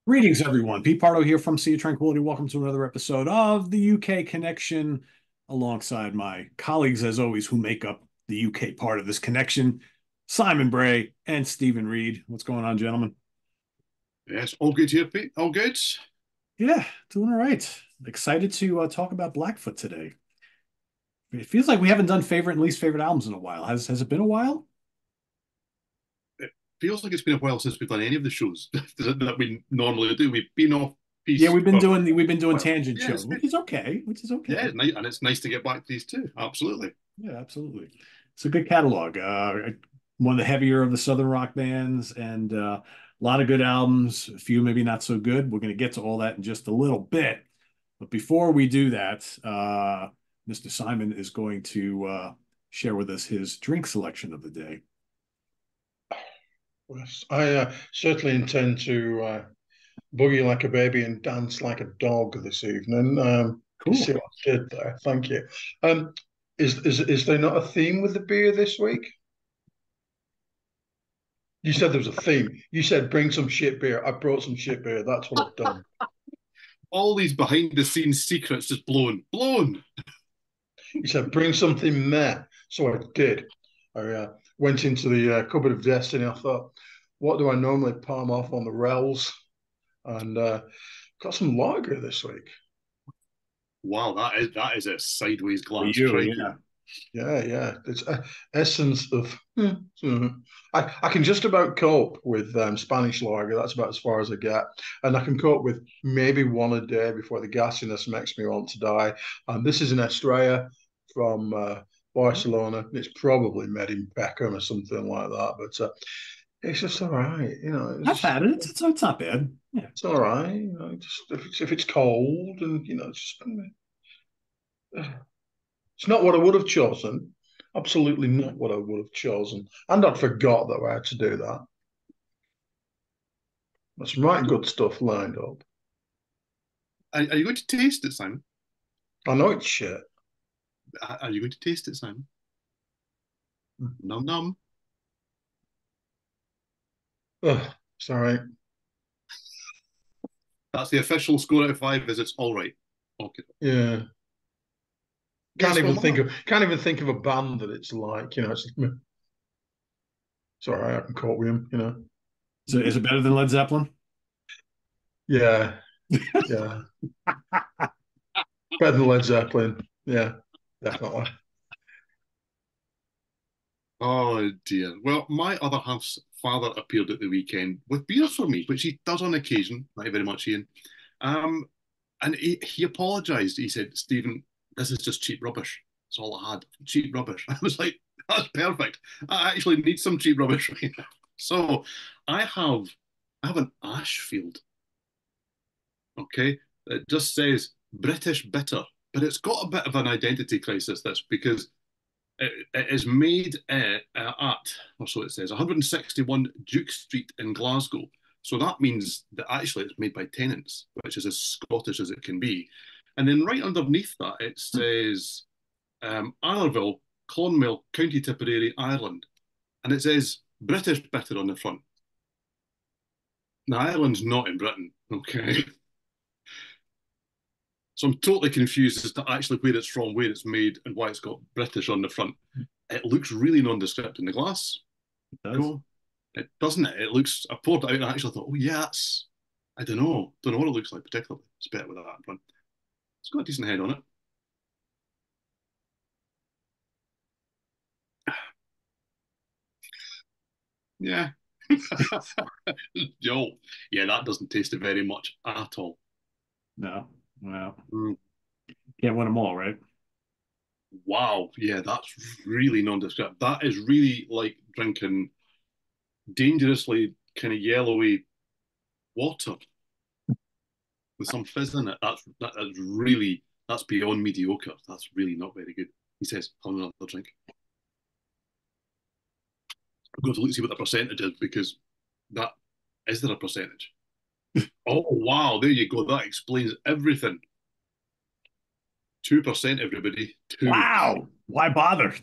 Greetings, everyone. Pete Pardo here from Sea of Tranquility. Welcome to another episode of the UK Connection, alongside my colleagues, as always, who make up the UK part of this connection, Simon Bray and Steven Reid. What's going on, gentlemen? Yes, all good here, Pete. All good. Yeah, doing all right. Excited to talk about Blackfoot today. It feels like we haven't done favorite and least favorite albums in a while. Has it been a while? It feels like it's been a while since we've done any of the shows that we normally do. We've been off Yeah, piece we've been for doing we've been doing well, tangent yeah, shows, it's which good. is okay, which is Yeah, okay. it's nice, and it's nice to get back to these too. Absolutely. Yeah, absolutely. It's a good catalog. One of the heavier of the Southern rock bands, and a lot of good albums. A few maybe not so good. We're going to get to all that in just a little bit. But before we do that, Mr. Simon is going to share with us his drink selection of the day. Yes, I certainly intend to boogie like a baby and dance like a dog this evening. You Cool. see what I did there? Thank you. Um, is there not a theme with the beer this week? You said there was a theme. You said bring some shit beer. I brought some shit beer. That's what I've done. All these behind the scenes secrets just blown. You said bring something meh. So I did. I went into the cupboard of destiny. I thought, what do I normally palm off on the rails? And got some lager this week. Wow, that is a sideways For glance. you, Crikey. Yeah, yeah. It's essence of. I can just about cope with Spanish lager. That's about as far as I get, and I can cope with maybe one a day before the gassiness makes me want to die. And this is an Estrella from Barcelona. It's probably made in Beckham or something like that, but it's just all right. I've had it. It's not bad. Yeah. It's all right. Just if it's cold and it's just. It's not what I would have chosen. Absolutely not what I would have chosen. And I'd forgot that I had to do that. That's some right good stuff lined up. Are you going to taste it, Simon? I know it's shit. Are you going to taste it, Simon? Num num. Ugh, it's all right. That's the official score out of five. Is it's all right. Okay. Yeah. Can't Yes, well, even think of can't even think of a band that it's like. It's all right. I can cope with him. So is it better than Led Zeppelin? Yeah, yeah. Better than Led Zeppelin. Yeah, definitely. oh dear. Well, my other half's father appeared at the weekend with beer for me, which he does on occasion. Thank you very much, Ian. Um, and he apologised. He said, "Stephen, this is just cheap rubbish. That's all I had. Cheap rubbish." I was like, "That's perfect. I actually need some cheap rubbish right now." So I have I have an Ashfield. Okay, it just says British bitter, but it's got a bit of an identity crisis. This because it is made at, or so it says, 161 Duke Street in Glasgow. So that means that actually it's made by tenants, which is as Scottish as it can be. And then right underneath that, it says Ireland, Clonmel, County Tipperary, Ireland. And it says British bitter on the front. Now, Ireland's not in Britain, okay? So I'm totally confused as to actually where it's from, where it's made, and why it's got British on the front. It looks really nondescript in the glass. It does. Cool. It doesn't it? It looks. I poured it out and I actually thought, oh yeah, that's. I don't know what it looks like particularly. It's better with that in front. It's got a decent head on it. Yeah. Yo, yeah, that doesn't taste it very much at all. No. Well, Mm. can't win them all, right? Wow, yeah, that's really nondescript. That is really like drinking dangerously kind of yellowy water with some fizz in it. That's really that's beyond mediocre. That's really not very good. He says, "Have another drink." I'm going to look to see what the percentage is because that is there a percentage? Oh wow, there you go. That explains everything. 2%, everybody. Two. Wow. Why bother?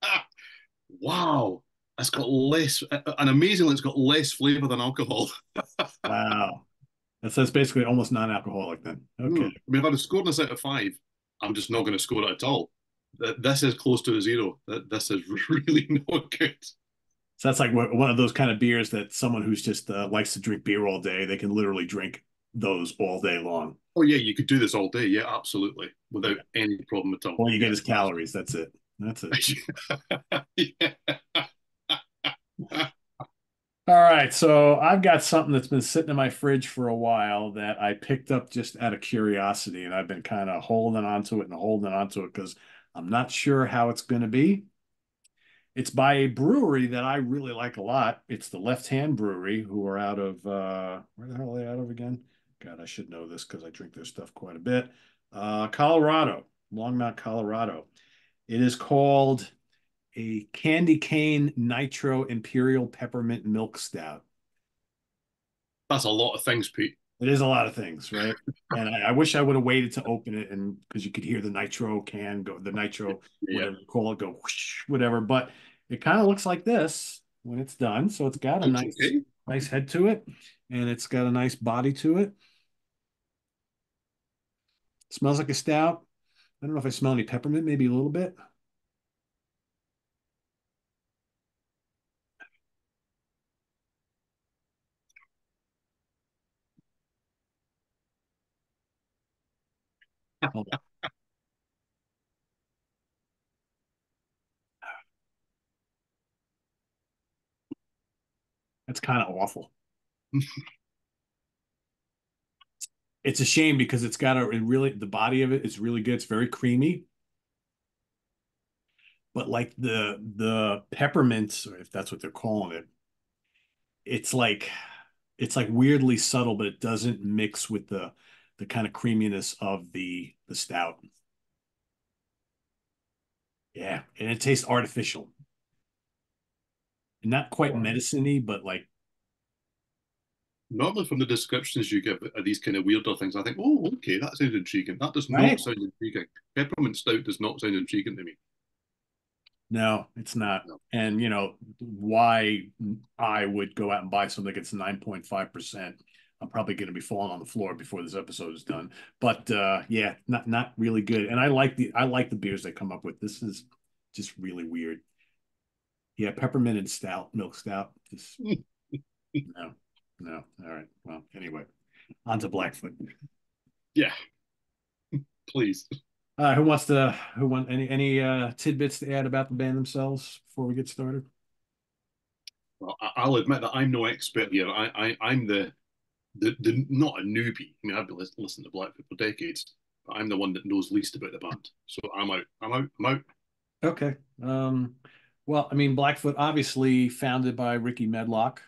Ah, wow. It's got less, and amazingly, it's got less flavor than alcohol. Wow. That's basically almost non-alcoholic then. Okay. I mean, if I'd have scored this out of five, I'm just not going to score it at all. This is close to a zero. This is really not good. So that's like one of those kind of beers that someone who's just likes to drink beer all day, they can literally drink those all day long. Oh yeah, you could do this all day. Yeah, absolutely, without Yeah. any problem at all. All you get Yeah. is calories. That's it. That's it. Yeah. All right. So I've got something that's been sitting in my fridge for a while that I picked up just out of curiosity, and I've been kind of holding onto it and holding onto it because I'm not sure how it's going to be. It's by a brewery that I really like a lot. It's the Left Hand Brewery, who are out of where the hell are they out of again? God, I should know this because I drink their stuff quite a bit. Colorado, Longmont, Colorado. It is called a Candy Cane Nitro Imperial Peppermint Milk Stout. That's a lot of things, Pete. It is a lot of things, right? And I wish I would have waited to open it, and because you could hear the nitro can go, the nitro, Yeah. whatever you call it, go whoosh, whatever. But it kind of looks like this when it's done. So it's got a Looks nice, okay. nice head to it, and it's got a nice body to it. Smells like a stout. I don't know if I smell any peppermint, maybe a little bit. Hold on. That's kind of awful. It's a shame because it's got the body of it is really good. It's very creamy, but like the peppermints, or if that's what they're calling it, it's like it's like weirdly subtle, but it doesn't mix with the kind of creaminess of the stout. Yeah, and it tastes artificial. Not quite medicine-y, but like Normally, from the descriptions you give of these kind of weirder things, I think, oh, okay, that sounds intriguing. That does not right? sound intriguing. Peppermint stout does not sound intriguing to me. No, it's not. No. And why I would go out and buy something that's 9.5%. I'm probably going to be falling on the floor before this episode is done. But yeah, not really good. And I like the beers they come up with. This is just really weird. Yeah, peppermint and stout, milk stout. Just no, no. All right. Well, anyway, on to Blackfoot. Yeah, please. Who want any tidbits to add about the band themselves before we get started? Well, I'll admit that I'm no expert here. I'm the not a newbie. I mean, I've been listening to Blackfoot for decades, but I'm the one that knows least about the band. So I'm out. I'm out. I'm out. Okay. Well, I mean, Blackfoot obviously founded by Ricky Medlock,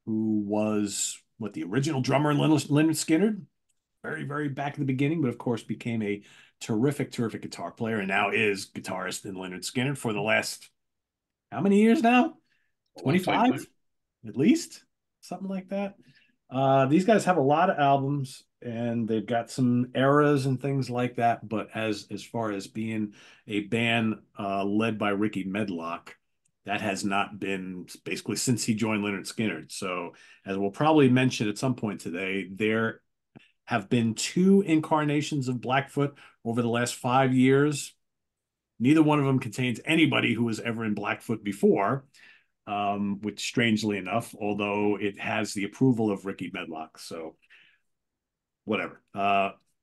who was the original drummer in Lynyrd Skynyrd, very, very back in the beginning, but of course became a terrific, terrific guitar player and now is guitarist in Lynyrd Skynyrd for the last how many years now? A long time now. 25 at least, something like that. These guys have a lot of albums and they've got some eras and things like that. But as far as being a band led by Ricky Medlock, that has not been basically since he joined Lynyrd Skynyrd. So as we'll probably mention at some point today, there have been two incarnations of Blackfoot over the last 5 years. Neither one of them contains anybody who was ever in Blackfoot before, which strangely enough, although it has the approval of Ricky Medlock. So whatever.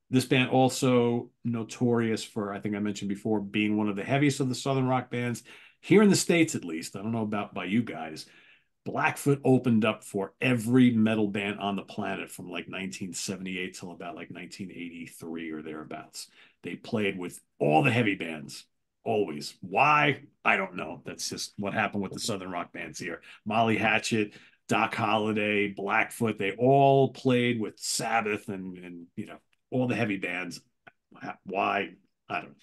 This band also notorious for, I think I mentioned before, being one of the heaviest of the Southern rock bands here in the States, at least. I don't know about by you guys. Blackfoot opened up for every metal band on the planet from like 1978 till about like 1983 or thereabouts. They played with all the heavy bands, always. Why? I don't know. That's just what happened with the Southern rock bands here. Molly Hatchet, Doc Holliday, Blackfoot, they all played with Sabbath and all the heavy bands. Why? I don't know.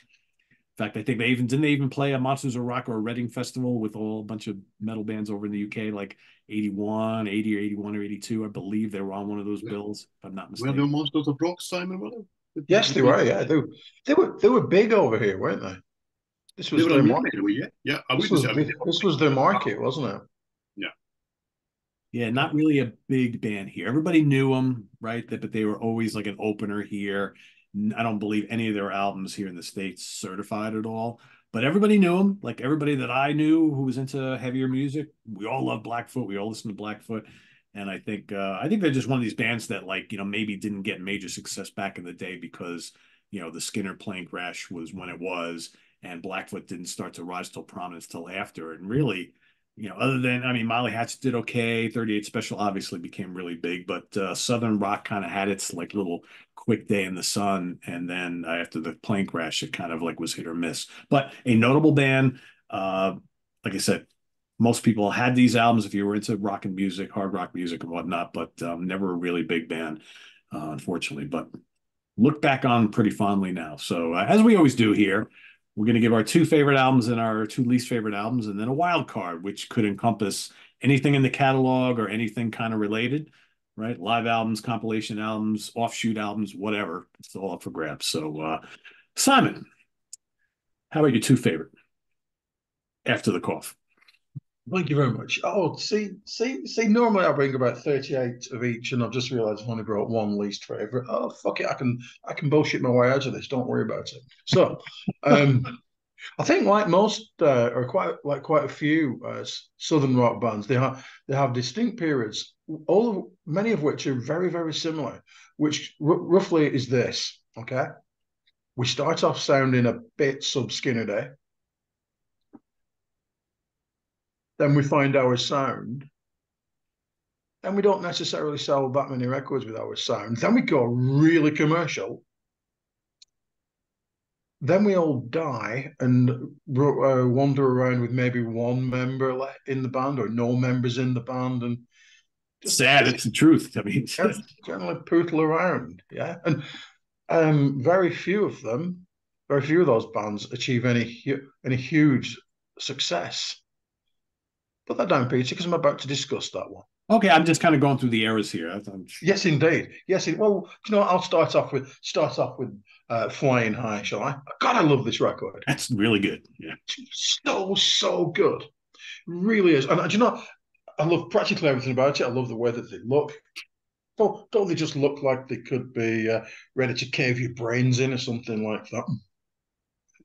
In fact, I think they even play a Monsters of Rock or a Reading Festival with a bunch of metal bands over in the UK, like 81, 80 or 81 or 82. I believe they were on one of those bills, if I'm not Were the mistaken. Monsters of Rock, Simon? Were they? Yes, they were. Yeah, they were big over here, weren't they? This They was were their unknown market. anyway, yeah. Yeah, I This wouldn't was say, I mean, they this was their were, market, wasn't it? yeah. Yeah, not really a big band here. Everybody knew them, right? But they were always like an opener here. I don't believe any of their albums here in the States certified at all. But everybody knew them. Like everybody that I knew who was into heavier music, we all love Blackfoot. We all listen to Blackfoot. And I think they're just one of these bands that like, maybe didn't get major success back in the day because, the Skinner plane crash was when it was, and Blackfoot didn't start to rise till prominence till after. And really, other than, I mean, Molly Hatchet did okay. 38 Special obviously became really big, but Southern Rock kind of had its like little quick day in the sun. And then after the plane crash, it kind of like was hit or miss. But a notable band, uh, like I said, most people had these albums if you were into rock and music, hard rock music and whatnot, but never a really big band, unfortunately. But look back on pretty fondly now. So as we always do here, we're going to give our two favorite albums and our two least favorite albums, and then a wild card, which could encompass anything in the catalog or anything kind of related, right? Live albums, compilation albums, offshoot albums, whatever. It's all up for grabs. So, Simon, how about your two favorite after the cough? Thank you very much. Oh, see. Normally I bring about 38 of each, and I've just realised I've only brought one least favourite. Oh, fuck it, I can bullshit my way out of this. Don't worry about it. So, um, I think like most or quite a few southern rock bands, they have distinct periods, many of which are very very similar, which roughly is this. Okay, we start off sounding a bit sub Skinner Day, then we find our sound. Then we don't necessarily sell that many records with our sound. Then we go really commercial. Then we all die and wander around with maybe one member in the band or no members in the band, and Sad, it's the truth. I mean, generally poodle around. Yeah, and very few of them, very few of those bands achieve any huge success. Put that down, Peter, because I'm about to discuss that one. okay, I'm just kind of going through the eras here. Yes, indeed. Yes, well, I'll start off with Flying High, shall I? God, I love this record. That's really good. Yeah. So good. Really is. And I love practically everything about it. I love the way that they look. Don't they just look like they could be ready to cave your brains in or something like that?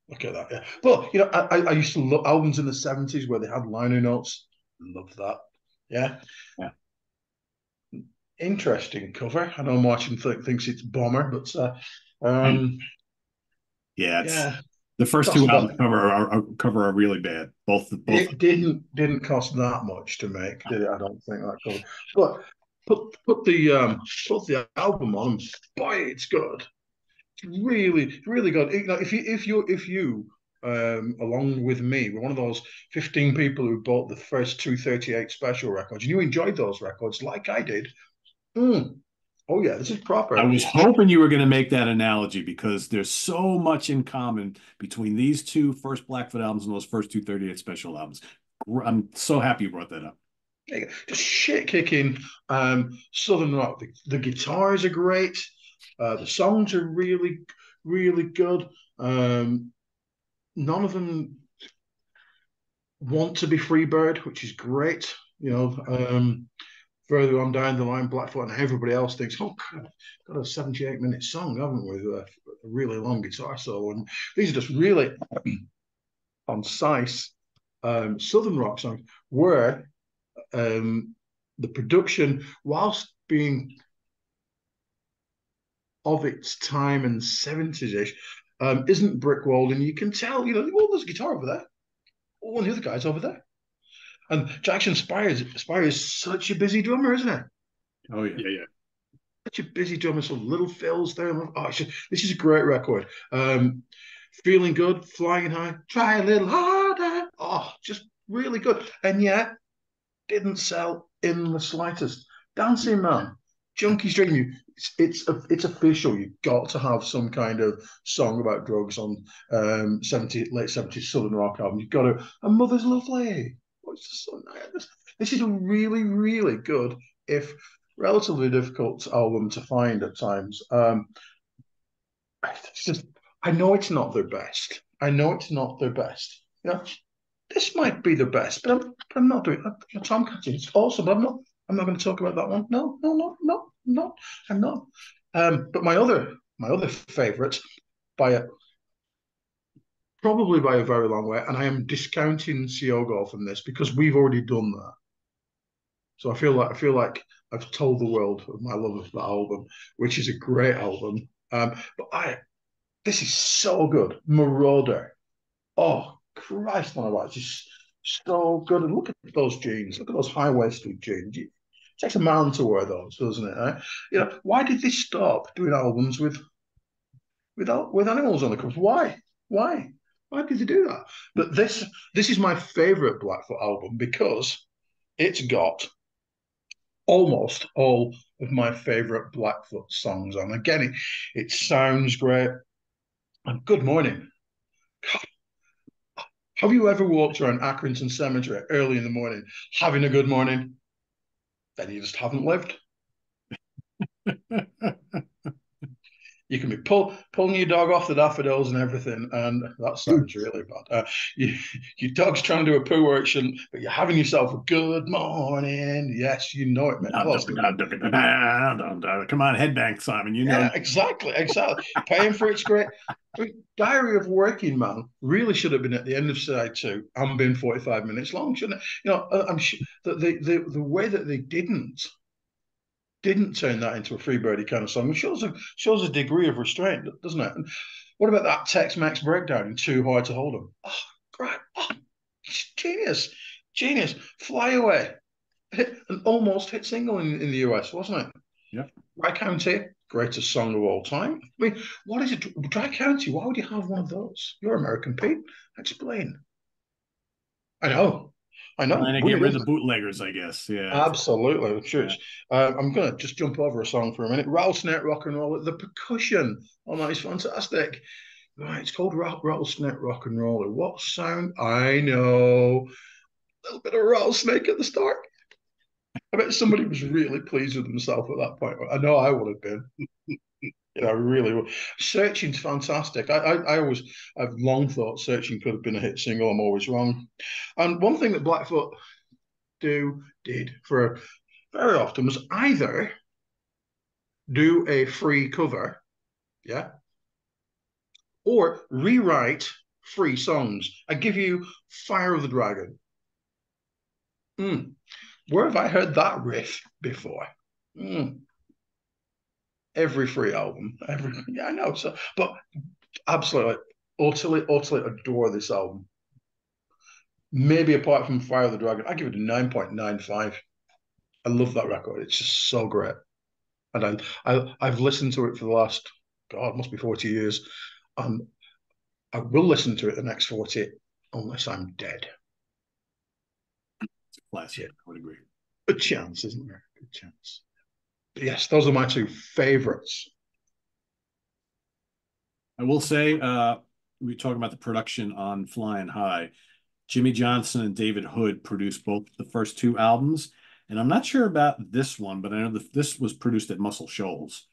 Look at that. Yeah. But I used to love albums in the 70s where they had liner notes. Love that. Yeah. Yeah. Interesting cover. I know Martin thinks it's bomber, but Yeah, it's yeah, the first two cost albums about. cover are really bad. Both. It didn't cost that much to make, did it? I don't think that cover. But put the album on, boy, it's good. It's really really good. If you along with me were one of those 15 people who bought the first two 38 special records, and you enjoyed those records like I did. Mm, oh yeah, this is I proper. was hoping you were going to make that analogy because there's so much in common between these two first Blackfoot albums and those first two 38 special albums. I'm so happy you brought that up. Just shit kicking southern rock. The guitars are great. The songs are really really good. None of them want to be Freebird, which is great. Further on down the line, Blackfoot and everybody else thinks, oh, God, got a 78-minute song, haven't we? With a really long guitar solo. And these are just really concise southern rock songs where the production, whilst being of its time and 70s ish, isn't brick walled. And you can tell, oh, there's a guitar over there. Oh, one of the other guys over there. And Jackson Spire is such a busy drummer, isn't it? Oh yeah. Yeah, yeah. Such a busy drummer, some little fills there. Oh, this is a great record. Feeling good, flying high, try a little harder. Oh, just really good. And yet, didn't sell in the slightest. Dancing Man, Junkie's Dream. It's official. You've got to have some kind of song about drugs on late 70s Southern Rock album. You've got a Mother's Lovely. Oh, it's just so nice. This is a really, really good, if relatively difficult album to find at times. It's just, I know it's not their best. I know it's not their best. You know, this might be the best, but I'm not doing it. Tom Catchy, it's awesome, but I'm not going to talk about that one. No, no, no, no, no, I'm not. But my other favourite by a probably by a very long way, and I am discounting Siogo from this because we've already done that. So I feel like I've told the world of my love of that album, which is a great album. But this is so good. Marauder. Oh Christ, my life, just so good. And look at those jeans. Look at those high-waisted jeans. It takes a man to wear those, doesn't it? Eh? You know, why did they stop doing albums with animals on the covers? Why? Why? Why did they do that? But this is my favorite Blackfoot album because it's got almost all of my favorite Blackfoot songs on. Again, it sounds great. And good morning. Have you ever walked around Accrington Cemetery early in the morning having a good morning? Then you just haven't lived. You can be pulling your dog off the daffodils and everything, and that sounds really bad. Your dog's trying to do a poo where it shouldn't, but you're having yourself a good morning. Yes, you know it, man. Oh, Come on, headbang, Simon. You know. yeah, exactly. Paying for it's great. Diary of Working Man really should have been at the end of side two and been 45 minutes long, shouldn't it? You know, I'm sure that the way that they didn't turn that into a free birdie kind of song shows a degree of restraint, doesn't it? And what about that Tex-Mex breakdown in Too Hard to Hold 'Em? Oh, great. Oh, genius. Genius. Fly Away. An almost hit single in the US, wasn't it? Yep. Dry County, greatest song of all time. I mean, what is it? Dry County, why would you have one of those? You're American, Pete. Explain. I know. I know. Trying to get Weird, rid isn't of it? the bootleggers, I guess. Yeah. Absolutely, I'm sure. Yeah. I'm going to just jump over a song for a minute. Rattlesnake Rock and Roll. The percussion on that is fantastic. Right, it's called Rattlesnake Rock and Roll. What sound? I know. A little bit of rattlesnake at the start. I bet somebody was really pleased with himself at that point. I know I would have been. You know, really would. Searching's fantastic. I've long thought Searching could have been a hit single. I'm always wrong. And one thing that Blackfoot did for very often was either do a free cover, yeah, or rewrite free songs. I give you Fire of the Dragon. Where have I heard that riff before? Every free album, yeah, I know. So, but absolutely, utterly adore this album. Maybe apart from Fire of the Dragon, I give it a 9.95. I love that record. It's just so great. And I've listened to it for the last, God, must be 40 years. And I will listen to it the next 40 unless I'm dead. It's a classic. Yeah. I would agree. Good chance, isn't there? Good chance. But yes, those are my two favorites. I will say, we talk about the production on Flying High. Jimmy Johnson and David Hood produced both the first two albums. And I'm not sure about this one, but I know that this was produced at Muscle Shoals,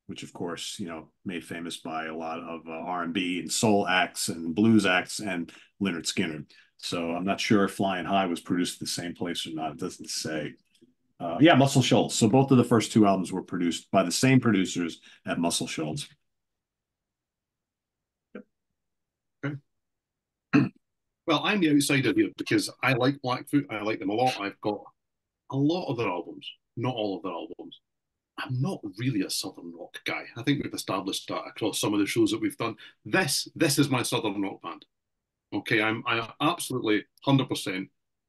which of course, made famous by a lot of R&B and soul acts and blues acts and Lynyrd Skynyrd. So I'm not sure if Flying High was produced at the same place or not. It doesn't say. Yeah, Muscle Shoals. So both of the first two albums were produced by the same producers at Muscle Shoals. Okay. Well, I'm the outsider here because I like Blackfoot. I like them a lot. I've got a lot of their albums, not all of their albums. I'm not really a Southern rock guy. I think we've established that across some of the shows that we've done. This is my Southern rock band. Okay, I absolutely 100%,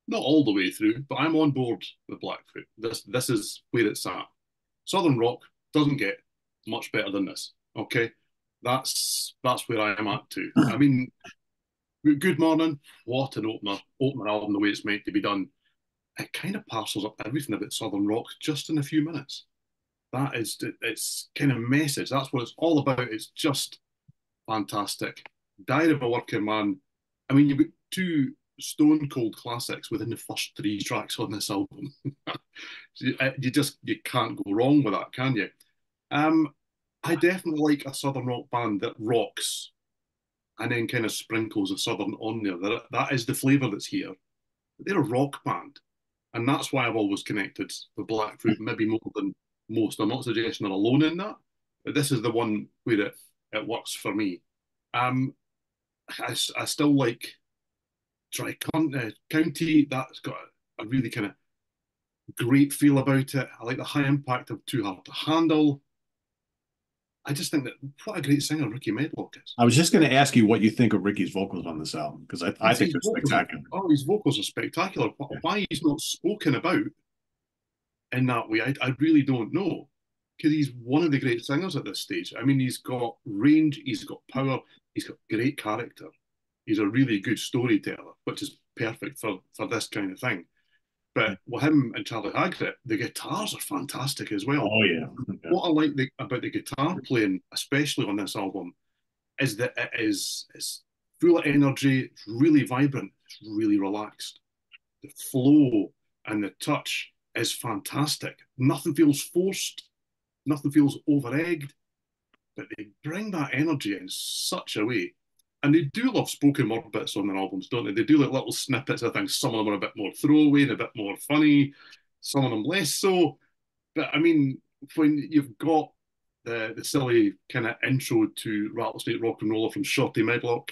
not all the way through, but I'm on board with Blackfoot. This is where it's at. Southern rock doesn't get much better than this. Okay, that's where I am at too. I mean, Good Morning, what an opener album the way it's meant to be done. It kind of parcels up everything about Southern rock just in a few minutes. That is its kind of message. That's what it's all about. It's just fantastic. Diary of a Working Man. I mean, you've got two stone cold classics within the first three tracks on this album. You can't go wrong with that, can you? I definitely like a Southern rock band that rocks and then kind of sprinkles of Southern on there. That is the flavour that's here. They're a rock band, and that's why I've always connected with Blackfoot, maybe more than most. I'm not suggesting they're alone in that, but this is the one where it works for me. Um, I still like County. That's got a really kind of great feel about it. I like the high impact of Too Hard to Handle. I just think that what a great singer Ricky Medlock is. I was just going to ask you what you think of Ricky's vocals on this album because I think His they're vocals, spectacular. his vocals are spectacular. Why he's not spoken about in that way, I really don't know. Because he's one of the great singers at this stage. I mean, he's got range, he's got power, he's got great character. He's a really good storyteller, which is perfect for this kind of thing. But with him and Charlie Haggett, the guitars are fantastic as well. Oh yeah. What I like about the guitar playing, especially on this album, is that it's full of energy, it's really vibrant, it's really relaxed. The flow and the touch is fantastic. Nothing feels forced, nothing feels over egged, but they bring that energy in such a way. And they do love spoken word bits on their albums, don't they? They do like little snippets of things. Some of them are a bit more throwaway and a bit more funny, some of them less so. But I mean, when you've got the silly kind of intro to Rattlesnake Rock and Roller from Shorty Medlock,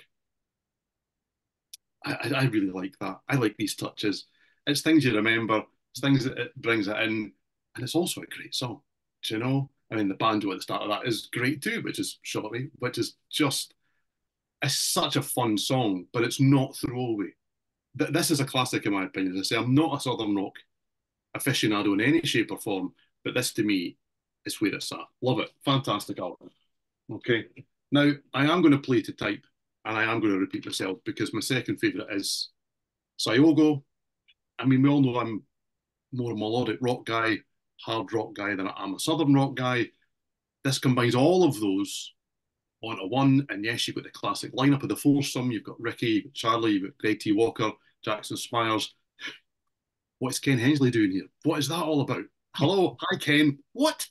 I really like that. I like these touches. It's things you remember. It's things that it brings it in, and it's also a great song. Do you know? I mean, the banjo at the start of that is great too, which is Shorty, which is just it's such a fun song, but it's not throwaway. This is a classic in my opinion. As I say, I'm not a Southern rock aficionado in any shape or form, but this to me is where it's at. Love it. Fantastic album. Okay. Now, I am going to play to type and I am going to repeat myself because my second favourite is Sayogo. I mean, we all know I'm more a melodic rock guy, hard rock guy than I am a Southern rock guy. This combines all of those onto one. And yes, you've got the classic lineup of the foursome. You've got Ricky, you've got Charlie, you've got Greg T. Walker, Jackson Spires. What's Ken Hensley doing here? What is that all about? Hello, hi Ken. What?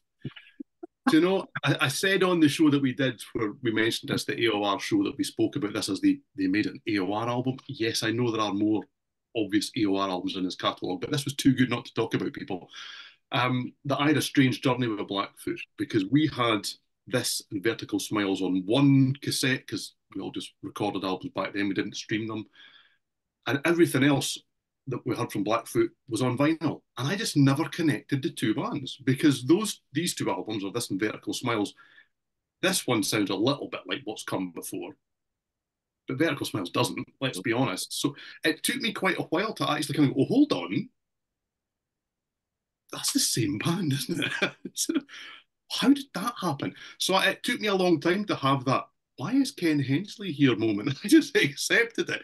Do you know, I said on the show that we did where we mentioned this, the AOR show that we spoke about this as they made an AOR album. Yes, I know there are more obvious AOR albums in his catalogue, but this was too good not to talk about, people. That I had a strange journey with Blackfoot because we had this and Vertical Smiles on one cassette because we all just recorded albums back then, we didn't stream them. And everything else that we heard from Blackfoot was on vinyl. And I just never connected the two bands because these two albums, or this and Vertical Smiles, this one sounds a little bit like what's come before. But Vertical Smiles doesn't, let's be honest. So it took me quite a while to actually kind of go, hold on, that's the same band, isn't it? How did that happen? So it took me a long time to have that. Why is Ken Hensley here moment? I just accepted it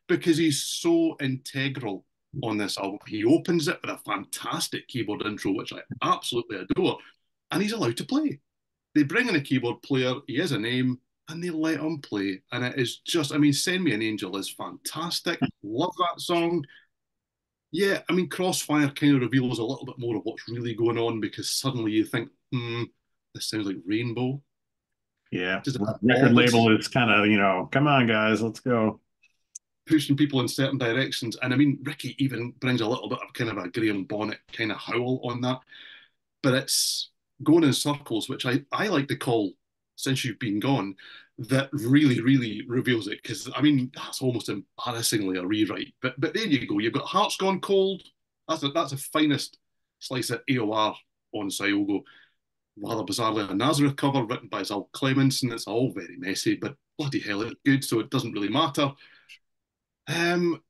because he's so integral on this album. He opens it with a fantastic keyboard intro, which I absolutely adore, and he's allowed to play. They bring in a keyboard player, he has a name, and they let him play. And it is just, I mean, Send Me an Angel is fantastic. Love that song. Yeah, I mean, Crossfire kind of reveals a little bit more of what's really going on because suddenly you think, this sounds like Rainbow. Yeah. Just Record all this label is kind of, come on, guys, let's go. pushing people in certain directions. And I mean, Ricky even brings a little bit of kind of a Graham Bonnet kind of howl on that. But it's going in circles, which I like to call Since You've Been Gone, that really, really reveals it. Because I mean, that's almost embarrassingly a rewrite. But there you go. You've got Hearts Gone Cold. That's the finest slice of AOR on Sayogo. Rather bizarrely, a Nazareth cover written by Zal Clements, and it's all very messy, but bloody hell, it's good, so it doesn't really matter. Um,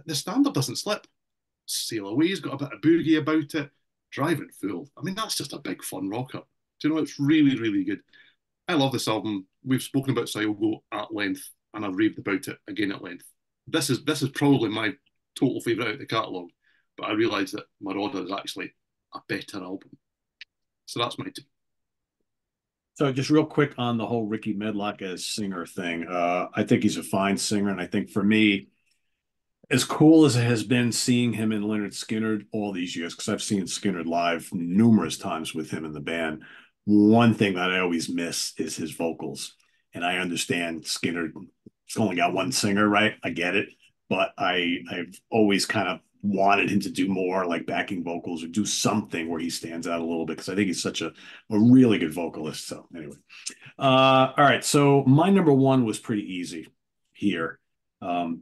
the standard doesn't slip. Sail Away's got a bit of boogie about it. Driving Fool. I mean, that's just a big fun rocker. Do you know, it's really, really good. I love this album. We've spoken about Sayogo at length, and I've raved about it again at length. This is probably my total favourite out of the catalogue, but I realise that Marauder is actually a better album. So that's my two. So just real quick on the whole Ricky Medlock as singer thing. I think he's a fine singer. And I think for me, as cool as it has been seeing him in Leonard Skinner all these years, because I've seen Skinner live numerous times with him in the band, one thing that I always miss is his vocals. And I understand Skinner It's only got one singer, right? I get it, but I've always kind of wanted him to do more, like backing vocals or do something where he stands out a little bit because I think he's such a really good vocalist. So anyway, all right. So my number one was pretty easy here,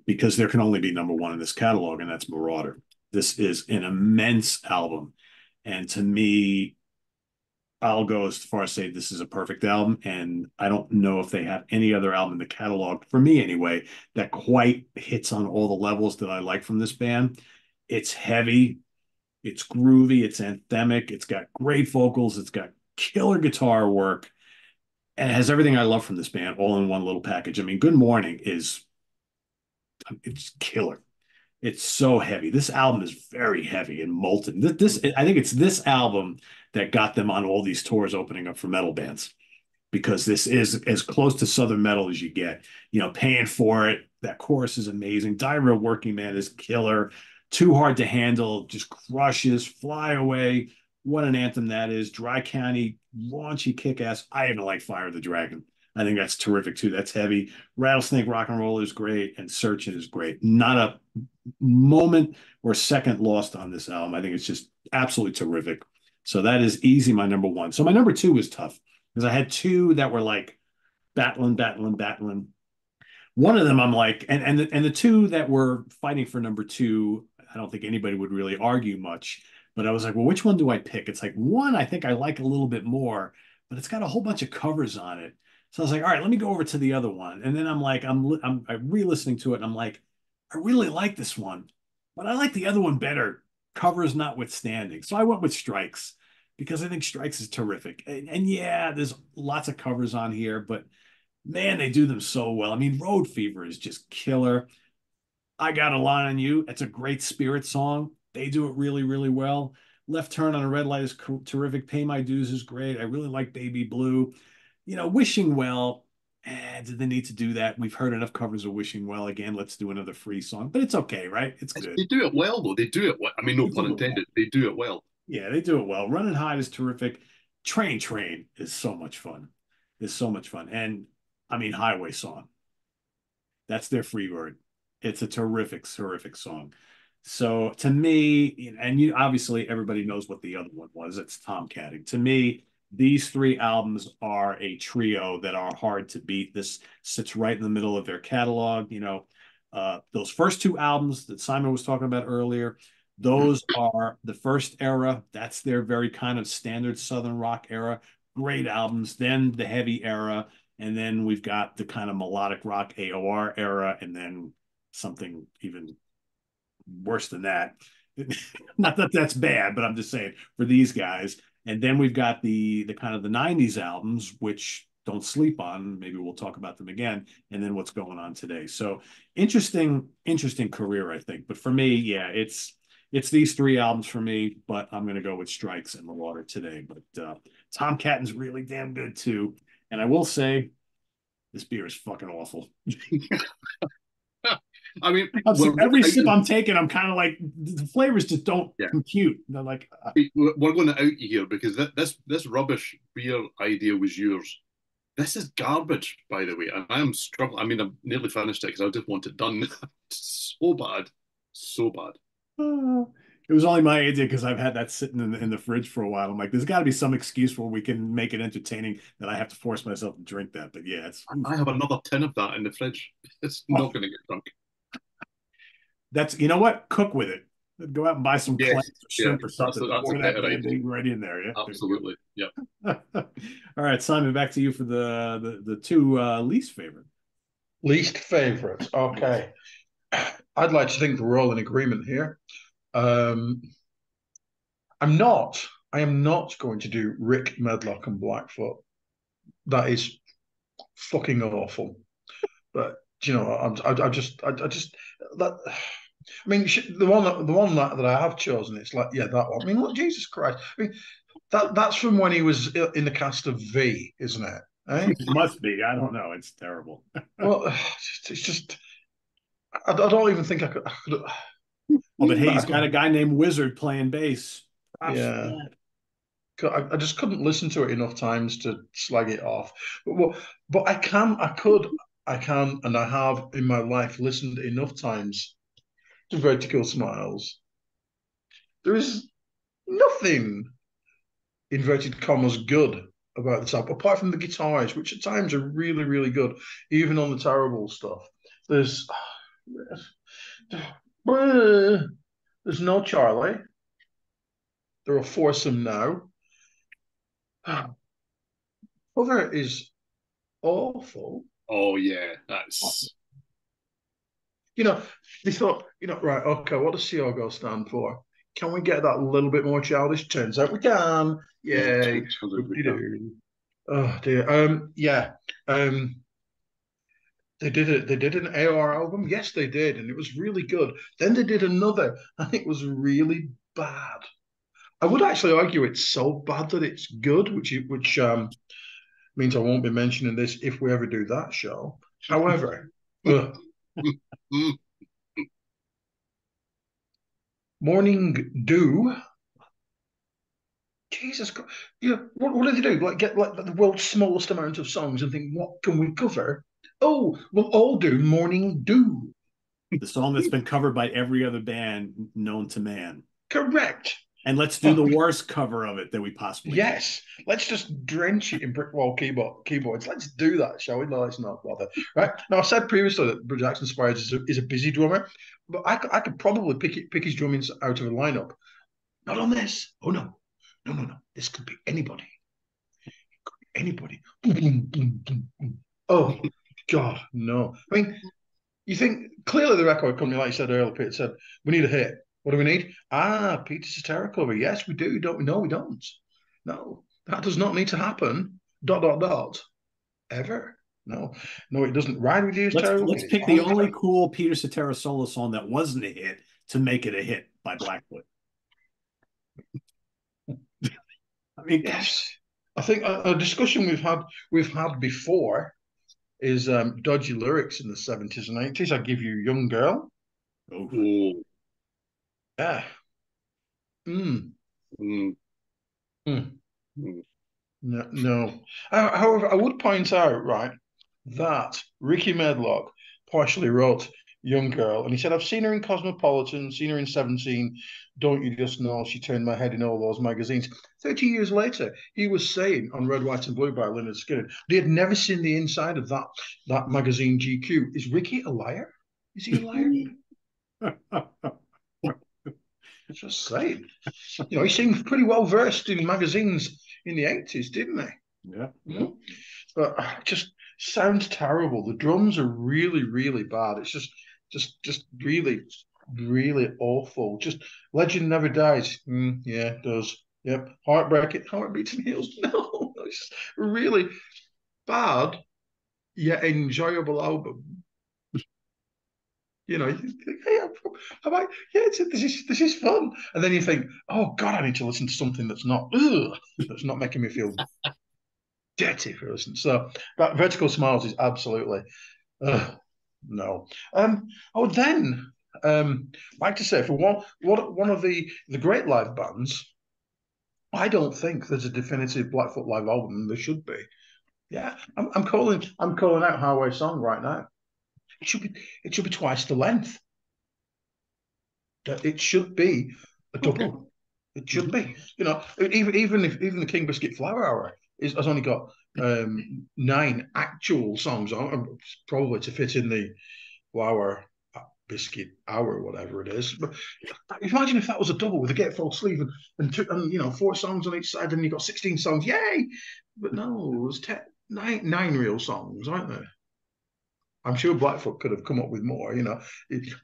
because there can only be number one in this catalog, and that's Marauder. This is an immense album, and to me, I'll go as far as say this is a perfect album, and I don't know if they have any other album in the catalog, for me anyway, that quite hits on all the levels that I like from this band. It's heavy, it's groovy, it's anthemic, it's got great vocals, it's got killer guitar work, and it has everything I love from this band all in one little package. I mean, Good Morning is it's killer. It's so heavy. This album is very heavy and molten. I think it's this album that got them on all these tours opening up for metal bands because this is as close to Southern metal as you get. You know, Paying for It. That chorus is amazing. Diary of a Working Man is killer. Too Hard to Handle just crushes. Fly Away. What an anthem that is. Dry County, raunchy kick ass. I even like Fire the Dragon. I think that's terrific too. That's heavy. Rattlesnake Rock and Roll is great, and Searching is great. Not a moment or second lost on this album. I think it's just absolutely terrific. So that is easy my number one. So my number two was tough because I had two that were like battling, battling, battling. One of them I'm like, and the two that were fighting for number two, I don't think anybody would really argue much. But I was like, well, which one do I pick? It's like one I think I like a little bit more, but it's got a whole bunch of covers on it. So I was like, all right, let me go over to the other one. And then I'm like, I'm re-listening to it, and I'm like, I really like this one, but I like the other one better, covers notwithstanding. So I went with Strikes because I think Strikes is terrific. And yeah, there's lots of covers on here, but man, they do them so well. I mean, Road Fever is just killer. I Got a Line on You. It's a great Spirit song. They do it really, really well. Left Turn on a Red Light is terrific. Pay My Dues is great. I really like Baby Blue. You know, Wishing Well. Did they need to do that? We've heard enough covers of Wishing Well. Again, let's do another Free song. But it's okay, right? It's good. They do it well, though. They do it well. I mean, no They pun do it well. intended. They do it well. Yeah, they do it well. Running High is terrific. Train is so much fun. It's so much fun. And I mean, Highway Song. That's their free word. It's a terrific, terrific song. So to me, and you obviously everybody knows what the other one was. It's Tomcatting. To me, these three albums are a trio that are hard to beat. This sits right in the middle of their catalog. You know, those first two albums that Simon was talking about earlier, those are the first era. That's their very kind of standard Southern rock era. Great albums. Then the heavy era, and then we've got the kind of melodic rock AOR era, and then something even worse than that. Not that that's bad, but I'm just saying for these guys. And then we've got the kind of the 90s albums, which don't sleep on. Maybe we'll talk about them again. And then what's going on today. So interesting career, I think. But for me, yeah, it's these three albums for me, but I'm going to go with Strikes and Marauder today. But Tom Catton's really damn good too. And I will say, this beer is fucking awful. I mean, every sip I'm taking, I'm kind of like the flavors just don't yeah, compute. They're like, we're going to out you here because this rubbish beer idea was yours. This is garbage, by the way, and I am struggling. I mean, I've nearly finished it because I just want it done. So bad, so bad. It was only my idea because I've had that sitting in the fridge for a while. I'm like, there's got to be some excuse where we can make it entertaining that I have to force myself to drink that. But yeah, it's I have another tin of that in the fridge. It's not going to get drunk. That's you know what? Cook with it. Go out and buy some Yes, clams or yeah, shrimp or something. that's a Pour that better damn idea. thing right in there. Yeah, Absolutely, yeah. all right, Simon, back to you for the two least favorite. Least favorite. Okay. I'd like to think we're all in agreement here. Um, I'm not. I am not going to do Rick Medlock and Blackfoot. That is fucking awful. But you know, I just that. I mean, the one that I have chosen, it's like, yeah, that one. I mean, what Jesus Christ? I mean, that's from when he was in the cast of V, isn't it? Eh? It must be. I don't know. It's terrible. Well, it's just I don't even think I could Oh, but hey, he's got a guy named Wizard playing bass. Props for yeah. that. I just couldn't listen to it enough times to slag it off. But I could. I can and I have in my life listened enough times to Vertical Smiles. There is nothing inverted commas good about the song, apart from the guitars, which at times are really, really good, even on the terrible stuff. There's there's no Charlie. There are foursome now. Cover is awful. Oh yeah, that's You know, they thought, right, okay, what does Seogo stand for? Can we get that a little bit more childish? Turns out we can. yeah. Yay. Oh dear. Yeah. Um, they did it. They did an AR album. Yes, they did, and it was really good. Then they did another, and it was really bad. I would actually argue it's so bad that it's good, which means I won't be mentioning this if we ever do that show. However, Morning Dew. Jesus Christ. What do they do? Like get like the world's smallest amount of songs and think, what can we cover? Oh, we'll all do Morning Dew. The song that's been covered by every other band known to man. Correct. And let's do the worst cover of it that we possibly can. Yes. Let's just drench it in brick wall keyboards. Let's do that, shall we? No, let's not bother. Right. Now, I said previously that Bruce Jackson Spires is a busy drummer, but I could probably pick his drumming out of a lineup. Not on this. Oh no. No. This could be anybody. Anybody. Oh God, no. I mean, you think clearly the record company, like you said earlier, Pete said, we need a hit. What do we need? Peter Cetera cover. Yes, we do. Don't we? No, we don't. No, that does not need to happen. ... Ever. No, it doesn't. Ride with You is terrible. Let's pick the only cool Peter Cetera solo song that wasn't a hit to make it a hit by Blackfoot. I mean, yes. I think a discussion we've had before is dodgy lyrics in the 70s and 80s. I give you Young Girl. Oh. Yeah. Mm. Mm. Mm. No. However, I would point out, right, that Ricky Medlock partially wrote Young Girl, and he said, I've seen her in Cosmopolitan, seen her in 17, Don't You Just Know, She Turned My Head in all those magazines. 30 years later, he was saying on Red, White and Blue by Lynyrd Skynyrd, they had never seen the inside of that magazine GQ. Is Ricky a liar? Is he a liar? Just saying. He seemed pretty well versed in magazines in the 80s, didn't he? Yeah. But just sounds terrible. The drums are really, really bad. It's just really, really awful. Just Legend Never Dies. Yeah, it does. Yep. Heartbeats and Heels. No, it's just really bad yet enjoyable album. You think, hey, this is fun, and then you think, oh God, I need to listen to something that's not making me feel dirty for listening. So that Vertical Smiles is absolutely no. I would then like to say for one of the great live bands, I don't think there's a definitive Blackfoot live album. There should be. Yeah, I'm calling out Highway Song right now. It should be twice the length. It should be a double. Okay. It should be. Even the King Biscuit Flower Hour has only got 9 actual songs on, probably to fit in the Flower Biscuit Hour, whatever it is. But imagine if that was a double with a gatefold sleeve and 4 songs on each side, and you got 16 songs. Yay! But no, it was 9 real songs, aren't there? I'm sure Blackfoot could have come up with more.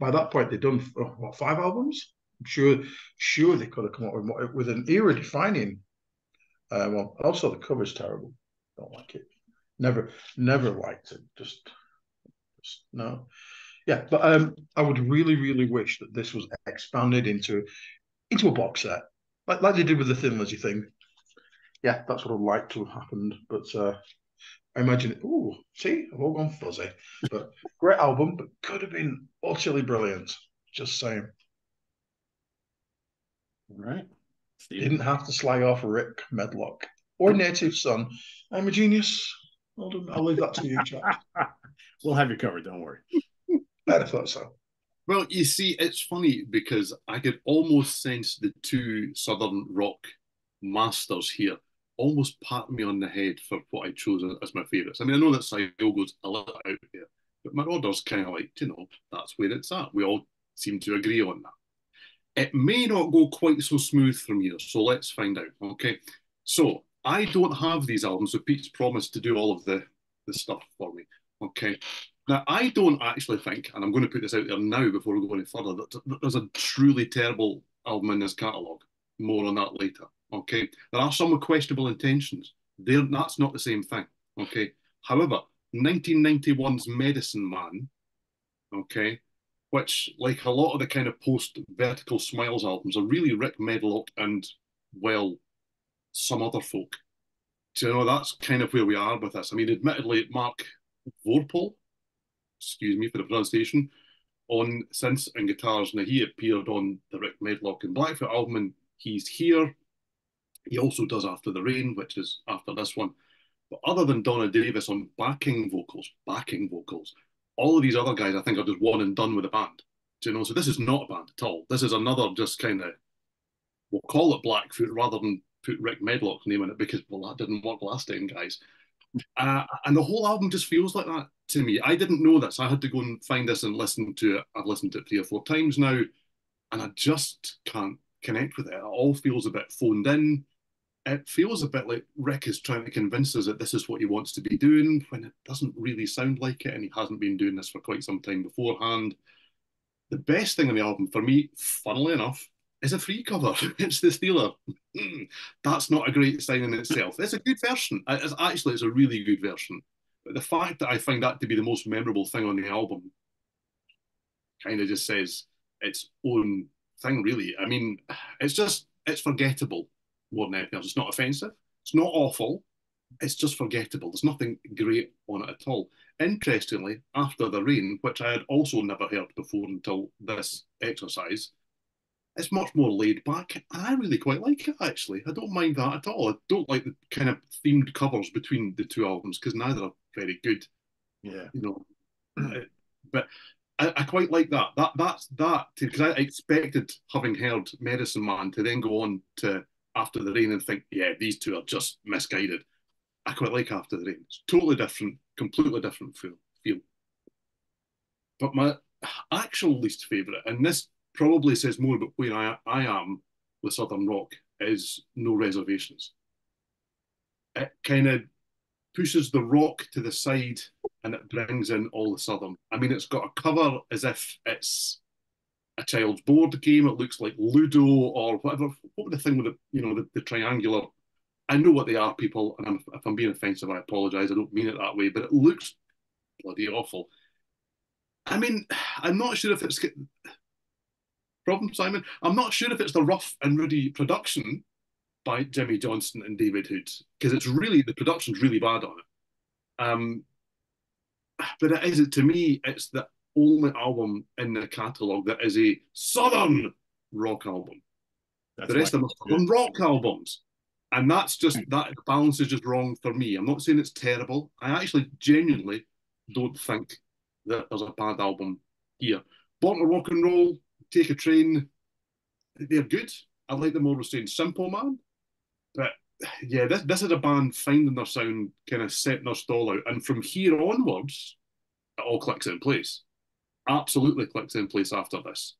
By that point they'd done 5 albums. I'm sure they could have come up with more, with an era-defining. Well, also the cover's terrible. Don't like it. Never liked it. Just no. Yeah, but I would really, really wish that this was expanded into a box set, like they did with the Thin Lizzy thing. Yeah, that's what I'd like to have happened, but. I imagine, see, I've all gone fuzzy. But great album, but could have been utterly brilliant. Just saying. All right. Steven. Didn't have to slag off Rick Medlock or Native Son. I'm a genius. I'll leave that to you, chap. We'll have you covered. Don't worry. I thought so. Well, you see, it's funny because I could almost sense the two Southern rock masters here almost pat me on the head for what I chose as my favourites. I mean, I know that Sayogo's a little out there, but Marauder's kind of like, that's where it's at. We all seem to agree on that. It may not go quite so smooth from here, so let's find out, okay? So, I don't have these albums, so Pete's promised to do all of the stuff for me, okay? Now, I don't actually think, and I'm going to put this out there now before we go any further, that there's a truly terrible album in this catalogue. More on that later. Okay, there are some with questionable intentions. That's not the same thing. Okay, however, 1991's Medicine Man, okay, which, like a lot of the kind of post Vertical Smiles albums, are really Rick Medlock and, well, some other folk. So, that's kind of where we are with this. I mean, admittedly, Mark Vorpal, excuse me for the pronunciation, on synths and guitars. Now, he appeared on the Rick Medlock and Blackfoot album, and he's here. He also does After the Rain, which is after this one. But other than Donna Davis on backing vocals, all of these other guys, I think, are just one and done with a band. So this is not a band at all. This is another just kind of, we'll call it Blackfoot rather than put Rick Medlock's name in it because, well, that didn't work last time, guys. And the whole album just feels like that to me. I didn't know this. I had to go and find this and listen to it. I've listened to it 3 or 4 times now, and I just can't connect with it. It all feels a bit phoned in. It feels a bit like Rick is trying to convince us that this is what he wants to be doing when it doesn't really sound like it, and he hasn't been doing this for quite some time beforehand. The best thing on the album for me, funnily enough, is a free cover. It's the Steeler. That's not a great sign in itself. It's a good version. It's a really good version. But the fact that I find that to be the most memorable thing on the album kind of just says its own thing, really. I mean, it's forgettable more than anything else. It's not offensive. It's not awful. It's just forgettable. There's nothing great on it at all. Interestingly, After the Rain, which I had also never heard before until this exercise, it's much more laid back, and I really quite like it, actually. I don't mind that at all. I don't like the kind of themed covers between the two albums, because neither are very good. Yeah. But I quite like that. That's that, because I expected, having heard Medicine Man, to then go on to After the Rain and think, yeah, these two are just misguided. I quite like After the Rain. It's totally different, completely different feel. But my actual least favourite, and this probably says more about where I am with Southern rock, is No Reservations. It kind of pushes the rock to the side and it brings in all the Southern. I mean, it's got a cover as if it's a child's board game. It looks like Ludo or whatever. What was the thing with the triangular? I know what they are, people, and if I'm being offensive, I apologise. I don't mean it that way, but it looks bloody awful. I mean, I'm not sure if it's problem, Simon. I'm not sure if it's the rough and ready production by Jimmy Johnston and David Hood, because the production's really bad on it. But it is, to me, it's the only album in the catalogue that is a Southern rock album. The rest of them are Southern rock albums. And that's just, that balance is just wrong for me. I'm not saying it's terrible. I actually genuinely don't think that there's a bad album here. Born to Rock and Roll, Take a Train, they're good. I like them over saying Simple Man. But yeah, this is a band finding their sound, kind of setting their stall out. And from here onwards, it all clicks in place. Absolutely clicks in place after this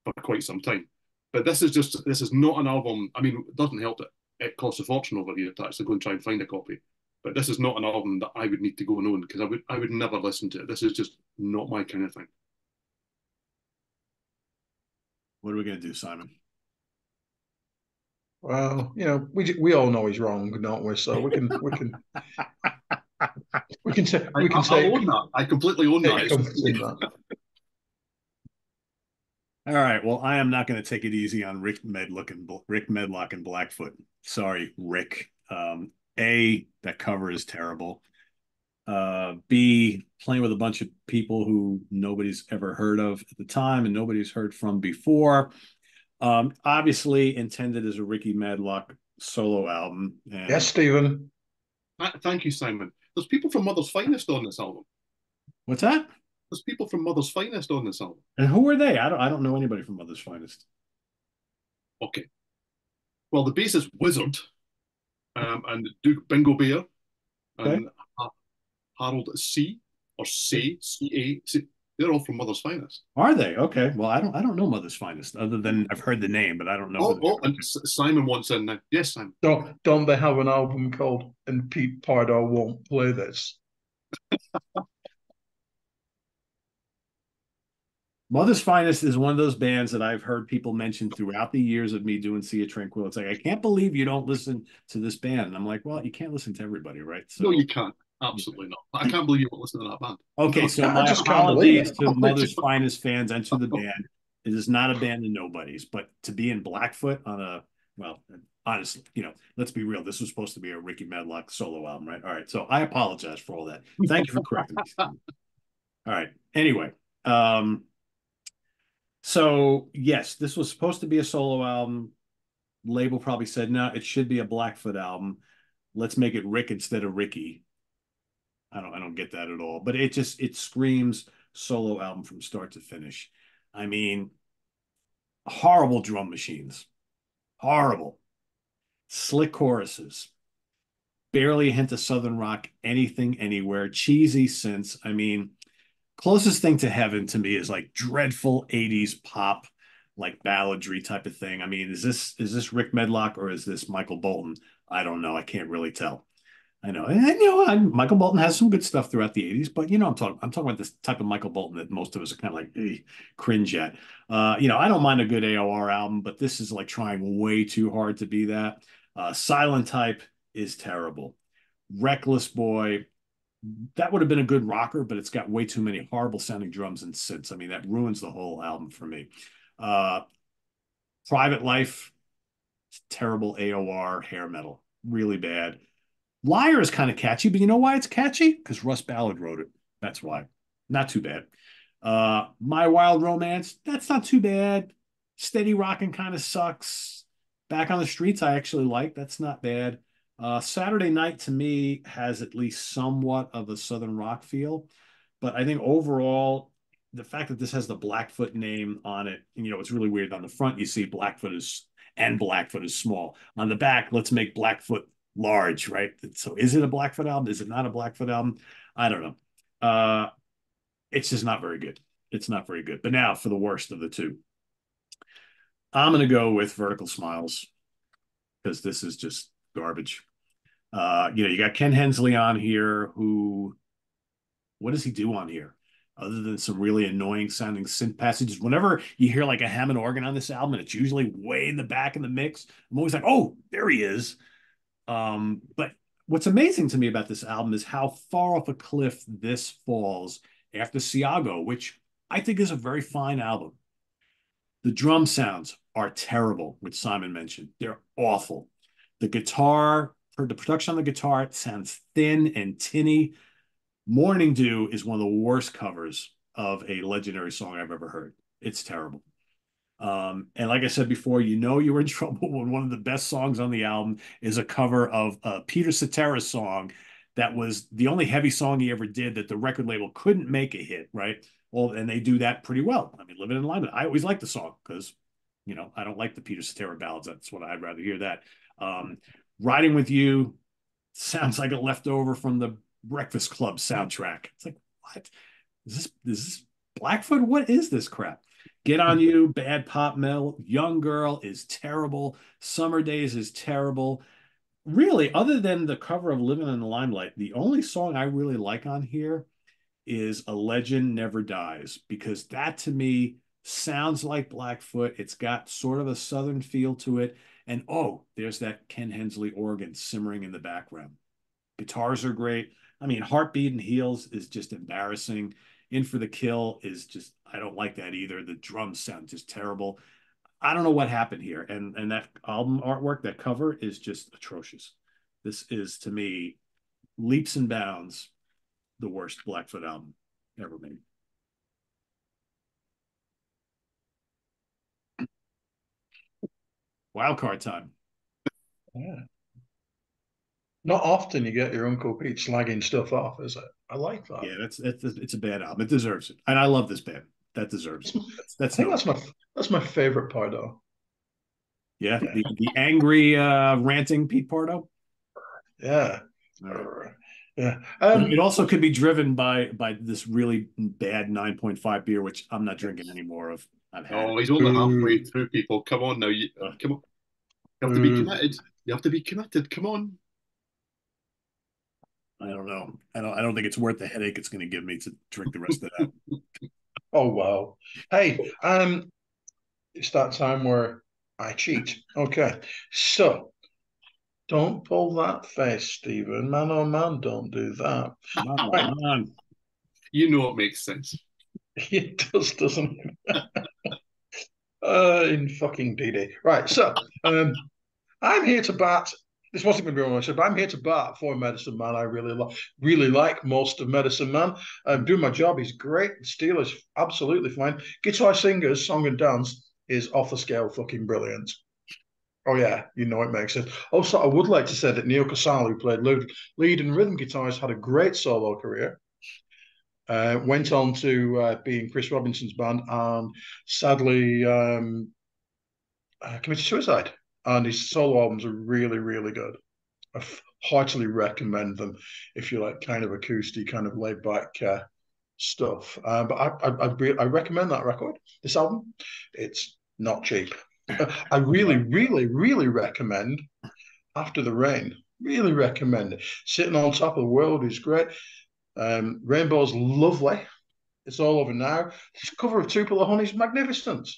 for quite some time. But this is not an album. I mean, it doesn't help that it costs a fortune over here to actually go and try and find a copy. But this is not an album that I would need to go and own, because I would never listen to it. This is just not my kind of thing. What are we going to do, Simon? Well, we all know he's wrong, don't we? So we can say I own that. I completely own that. All right. Well, I am not going to take it easy on Rick Medlock and Blackfoot. Sorry, Rick. A, that cover is terrible. B, playing with a bunch of people who nobody's ever heard of at the time and nobody's heard from before. Obviously intended as a Ricky Medlock solo album. Yes, Steven. Thank you, Simon. There's people from Mother's Finest on this album. What's that? There's people from Mother's Finest on this album. And who are they? I don't know anybody from Mother's Finest. Okay. Well, the bassist Wizard and Duke Bingo Bear Okay. and Harold C or C. They're all from Mother's Finest. Are they? Okay. Well, I don't know Mother's Finest other than I've heard the name, but I don't know who they Oh, are. and Simon wants in now. Yes, Simon. Don't they have an album called "And Pete Pardo Won't Play This"? Mother's Finest is one of those bands that I've heard people mention throughout the years of me doing Sea of Tranquil. It's like, I can't believe you don't listen to this band. And I'm like, well, you can't listen to everybody, right? No, So, you can't. yeah. Absolutely not. I can't believe you don't listen to that band. Okay, No. so I my just can't believe apologies it. to Mother's Finest fans and to the band. It is not a band of nobodies, but to be in Blackfoot on a, well, honestly, let's be real. This was supposed to be a Ricky Medlock solo album, right? All right. So I apologize for all that. Thank you for correcting me. All right. Anyway, so yes, this was supposed to be a solo album. Label probably said, no, it should be a Blackfoot album. Let's make it Rick instead of Ricky. I don't get that at all. But it screams solo album from start to finish. I mean, horrible drum machines. Horrible. Slick choruses. Barely a hint of Southern rock, anything, anywhere. Cheesy synths. I mean, closest thing to heaven to me is like dreadful 80s pop, like balladry type of thing. I mean, is this Rick Medlock or is this Michael Bolton? I don't know. I can't really tell. I know, and Michael Bolton has some good stuff throughout the '80s, but I'm talking about this type of Michael Bolton that most of us are kind of like cringe at. I don't mind a good AOR album, but this is like trying way too hard to be that. Silent Type is terrible. Reckless Boy, that would have been a good rocker, but it's got way too many horrible sounding drums and synths. I mean, that ruins the whole album for me. Uh, Private Life, terrible AOR hair metal, really bad. Liar is kind of catchy, but you know why it's catchy? Because Russ Ballard wrote it. That's why. Not too bad. My Wild Romance, that's not too bad. Steady Rockin' kind of sucks. Back on the Streets, I actually like. That's not bad. Saturday Night to me has at least somewhat of a Southern rock feel, but I think overall, the fact that this has the Blackfoot name on it, and it's really weird. On the front, you see Blackfoot is small. On the back, let's make Blackfoot large, right? So is it a Blackfoot album? Is it not a Blackfoot album? I don't know. It's just not very good. It's not very good. But now for the worst of the two, I'm going to go with Vertical Smiles because this is just garbage. You got Ken Hensley on here who, what does he do on here? Other than some really annoying sounding synth passages. Whenever you hear like a Hammond organ on this album, and it's usually way in the back in the mix, I'm always like, oh, there he is. But what's amazing to me about this album is how far off a cliff this falls after Siago, which I think is a very fine album. The drum sounds are terrible, which Simon mentioned. They're awful. The production on the guitar sounds thin and tinny. Morning Dew is one of the worst covers of a legendary song I've ever heard. It's terrible. And like I said before, you're in trouble when one of the best songs on the album is a cover of a Peter Cetera's song that was the only heavy song he ever did that the record label couldn't make a hit, right? Well, and they do that pretty well. I mean, Living in Alignment. I always like the song because, I don't like the Peter Cetera ballads. That's what I'd rather hear that. Um, Riding with You sounds like a leftover from the Breakfast Club soundtrack. It's like, what? Is this Blackfoot? What is this crap? Get on You, Bad Pop Mel, Young Girl is terrible. Summer Days is terrible. Really, other than the cover of Living in the Limelight, the only song I really like on here is A Legend Never Dies, because that to me sounds like Blackfoot. It's got sort of a southern feel to it. And oh, there's that Ken Hensley organ simmering in the background. Guitars are great. I mean, Heartbeat and Heels is just embarrassing. In for the Kill is just, I don't like that either. The drums sound just terrible. I don't know what happened here. And that album artwork, that cover is just atrocious. This is to me leaps and bounds the worst Blackfoot album ever made. Wild card time. Yeah. Not often you get your Uncle Pete slagging stuff off, is it? I like that. Yeah, that's it's a bad album. It deserves it, and I love this band. That deserves it. I That's think no. that's my favorite part, though. Yeah, Yeah, the angry ranting Pete Pardo. yeah, All right. yeah. It also could be driven by this really bad 9.5 beer, which I'm not drinking anymore of. I've had it. Oh, he's only halfway Boo, through, people. Come on now. Uh, Come on. You have to be boo. committed. You have to be committed. Come on. I don't know. I don't think it's worth the headache it's going to give me to drink the rest of that. Oh wow. Hey, it's that time where I cheat. Okay, so don't pull that face, Stephen. Man, oh man, don't do that. Come on, Right, come on. You know it makes sense. it does, doesn't it? In fucking DD. Right, so I'm here to bat. This wasn't going to be on my show, but I'm here to bat for Medicine Man. I really like most of Medicine Man. Doing my job, he's great. Steel is absolutely fine. Guitar Singers, Song and Dance is off the scale fucking brilliant. Oh yeah, you know it makes sense. Also, I would like to say that Neil Casale, who played lead and rhythm guitars, had a great solo career. Went on to be in Chris Robinson's band and sadly committed suicide. And his solo albums are really good. I heartily recommend them if you like kind of acoustic, kind of laid back stuff. But I recommend that record, this album. It's not cheap. I really recommend After the Rain. Really recommend it. Sitting on Top of the World is great. Rainbow's lovely. It's all over now. This cover of Tupelo Honey is magnificent.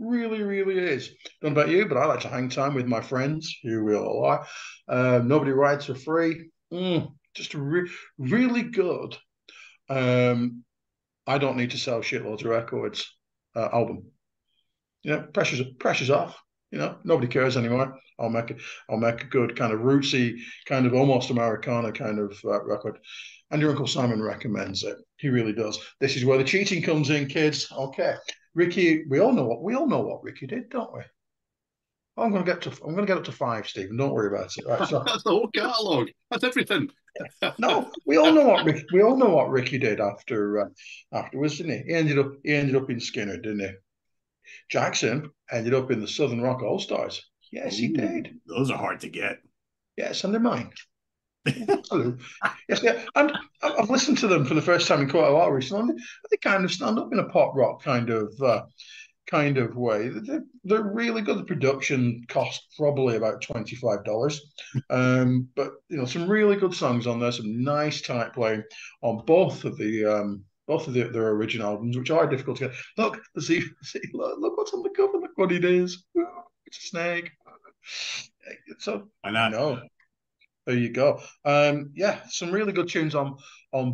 Really is. Don't know about you, but I like to hang time with my friends who will lie. Nobody Rides for Free. Just really good. Um, I don't need to sell shitloads of records. Album. Pressure's off. Nobody cares anymore. I'll make a good kind of rootsy, kind of almost Americana kind of record. And your Uncle Simon recommends it. He really does. This is where the cheating comes in, kids. Okay, Ricky. We all know what Ricky did, don't we? I'm gonna get up to five, Stephen. Don't worry about it. Right. So That's the whole catalogue. That's everything. no, we all know what Ricky did afterwards, didn't he? He ended up in Skinner, didn't he? Jackson ended up in the Southern Rock All Stars. Yes, he Ooh, did. those are hard to get. Yes, and they're mine. Hello. Yes, yeah. And I've listened to them for the first time in quite a while recently. They kind of stand up in a pop rock kind of way. They're really good. The production cost probably about $25. But some really good songs on there, some nice tight playing on both of their original albums, which are difficult to get. Look, look what's on the cover. Look what it is. It's a snake. So Why I not? know. There you go. Yeah, some really good tunes on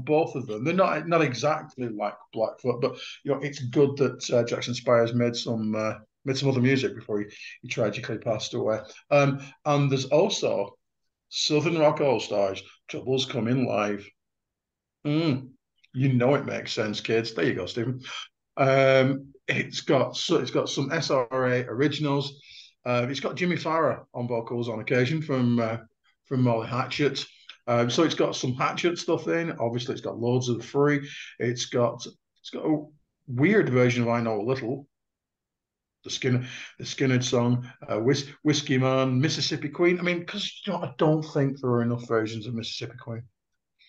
both of them. They're not exactly like Blackfoot, but it's good that Jackson Spires made some other music before he tragically passed away. And there's also Southern Rock All Stars, Troubles Coming Live. You know it makes sense, kids. There you go, Stephen. It's got some SRA originals. It's got Jimmy Farrar on vocals on occasion from Molly Hatchet. So it's got some Hatchet stuff in. Obviously, it's got loads of free. It's got a weird version of I Know a Little, the Skinner song, Whiskey Man, Mississippi Queen. I mean, because I don't think there are enough versions of Mississippi Queen.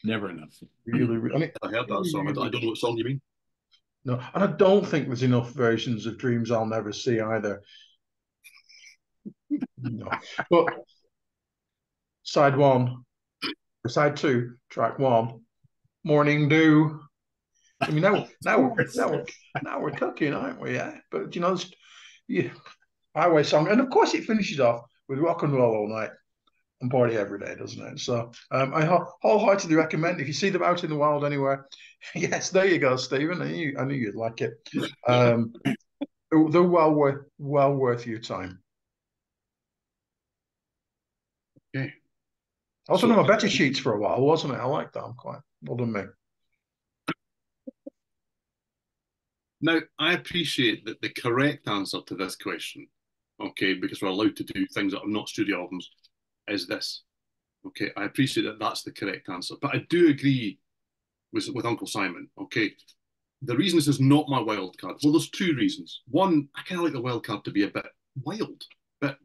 Never enough. I mean, I heard that song. I really, don't know what song you mean. no, and I don't think there's enough versions of Dreams I'll Never See either. No, but side one, side two, track one, Morning Dew. I mean, now, Of now, course. now we're cooking, aren't we? Yeah, but yeah, highway song, and of course it finishes off with Rock and Roll All Night and Party Every Day, doesn't it? So I wholeheartedly recommend if you see them out in the wild anywhere. Yes, there you go, Stephen. I knew you'd like it. They're well worth your time. Okay. I was So on my better sheets for a while, wasn't it? I like that. I'm quite well done, me. now I appreciate that the correct answer to this question, okay, because we're allowed to do things that are not studio albums, is this. Okay, I appreciate that that's the correct answer, but I do agree with Uncle Simon. Okay, the reason this is not my wild card, well, there's two reasons. One, I kind of like the wild card to be a bit wild, bit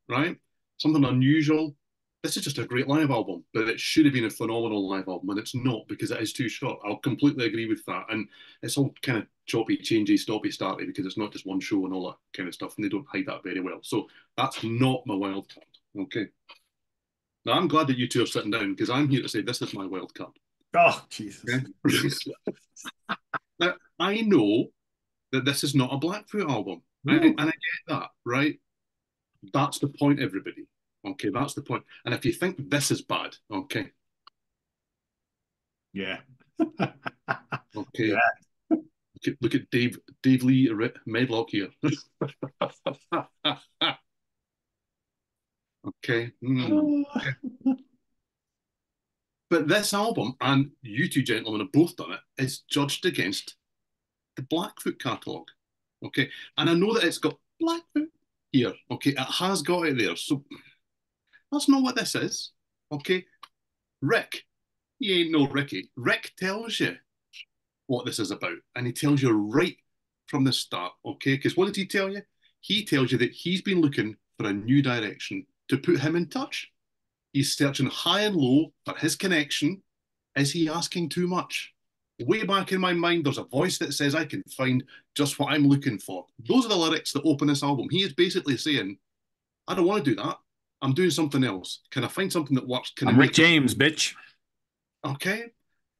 right, something unusual. This is just a great live album, but it should have been a phenomenal live album, and it's not because it is too short. I'll completely agree with that, and it's all kind of choppy, changey, stoppy, starty because it's not just one show and all that kind of stuff, and they don't hide that very well. So that's not my wild card. Okay. Now I'm glad that you two are sitting down because I'm here to say this is my wild card. Oh, Jesus. Okay? Now I know that this is not a Blackfoot album, and I get that, right? That's the point, everybody. Okay, that's the point. And if you think this is bad, okay, Yeah. okay, Yeah. look at Dave Lee Medlock here. Okay. But this album, and you two gentlemen have both done it, is judged against the Blackfoot catalogue. Okay. And I know that it's got Blackfoot here. Okay. It has got it there. So that's not what this is. Okay. Rick, he ain't no Ricky. Rick tells you what this is about. And he tells you right from the start. Okay. Because what did he tell you? He tells you that he's been looking for a new direction to put him in touch. He's searching high and low for his connection. Is he asking too much? Way back in my mind, there's a voice that says I can find just what I'm looking for. Those are the lyrics that open this album. He is basically saying, I don't want to do that. I'm doing something else. Can I find something that works? Can I'm Rick James, bitch. Okay.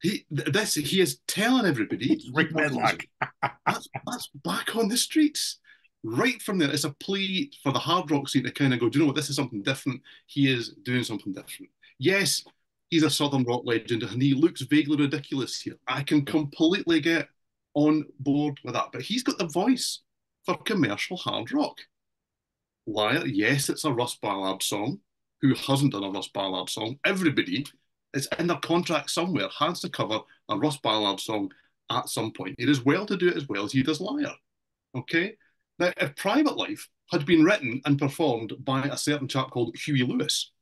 He is telling everybody Rick Medlock. that's back on the streets. Right from there, it's a plea for the hard rock scene to kind of go, do you know what, this is something different. He is doing something different. Yes, he's a Southern rock legend and he looks vaguely ridiculous here. I can completely get on board with that, but he's got the voice for commercial hard rock. Liar, yes, it's a Russ Ballard song. Who hasn't done a Russ Ballard song? Everybody is in their contract somewhere, has to cover a Russ Ballard song at some point. It is well to do it as well as he does Liar. Okay? Now, if Private Life had been written and performed by a certain chap called Huey Lewis,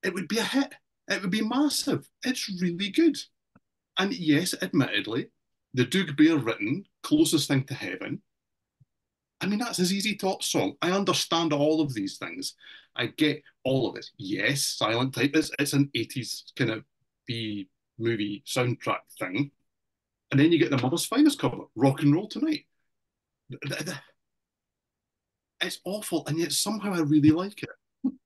it would be a hit. It would be massive. It's really good. And yes, admittedly, the Doug Bear written Closest Thing to Heaven, I mean, that's his Easy Top song. I understand all of these things. I get all of it. Yes, Silent Type it's an 80s kind of B movie soundtrack thing. And then you get the Mother's Finest cover, Rock and Roll Tonight. It's awful, and yet somehow I really like it.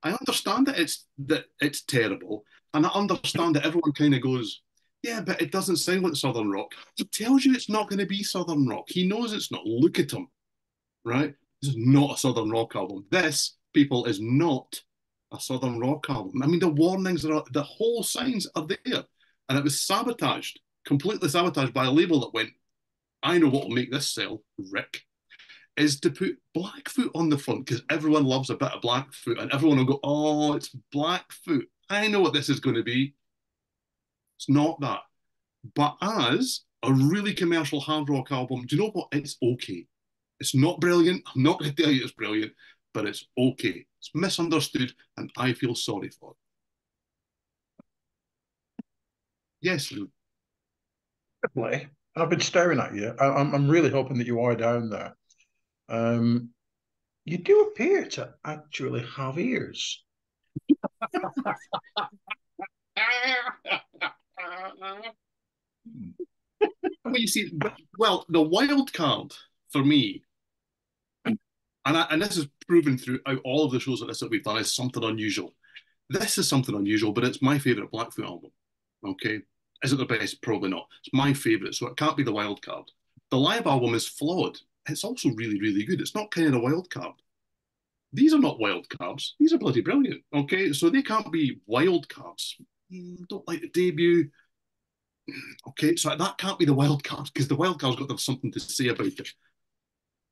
I understand that it's terrible, and I understand that everyone kind of goes, yeah, but it doesn't sound like Southern rock. He tells you it's not going to be Southern rock. He knows it's not. Look at him, right? This is not a Southern rock album. This, people, is not a Southern rock album. I mean, the warnings the whole signs are there, and it was sabotaged, completely sabotaged by a label that went, I know what will make this sell, Rick, is to put Blackfoot on the front because everyone loves a bit of Blackfoot and everyone will go, oh, it's Blackfoot. I know what this is going to be. It's not that. But as a really commercial hard rock album, do you know what? It's okay. It's not brilliant. I'm not going to tell you it's brilliant, but it's okay. It's misunderstood and I feel sorry for it. Yes, Lou. Definitely. I've been staring at you. I'm really hoping that you are down there. You do appear to actually have ears. Well, you see, well, the wild card for me, and this is proven throughout all of the shows like this that we've done, is something unusual. This is something unusual, but it's my favourite Blackfoot album. Okay, is it the best? Probably not. It's my favourite, so it can't be the wild card. The live album is flawed. It's also really, really good. It's not kind of a wild card. These are not wild cards. These are bloody brilliant. Okay, so they can't be wild cards. Don't like the debut. Okay, so that can't be the wild card because the wild card's got to have something to say about it.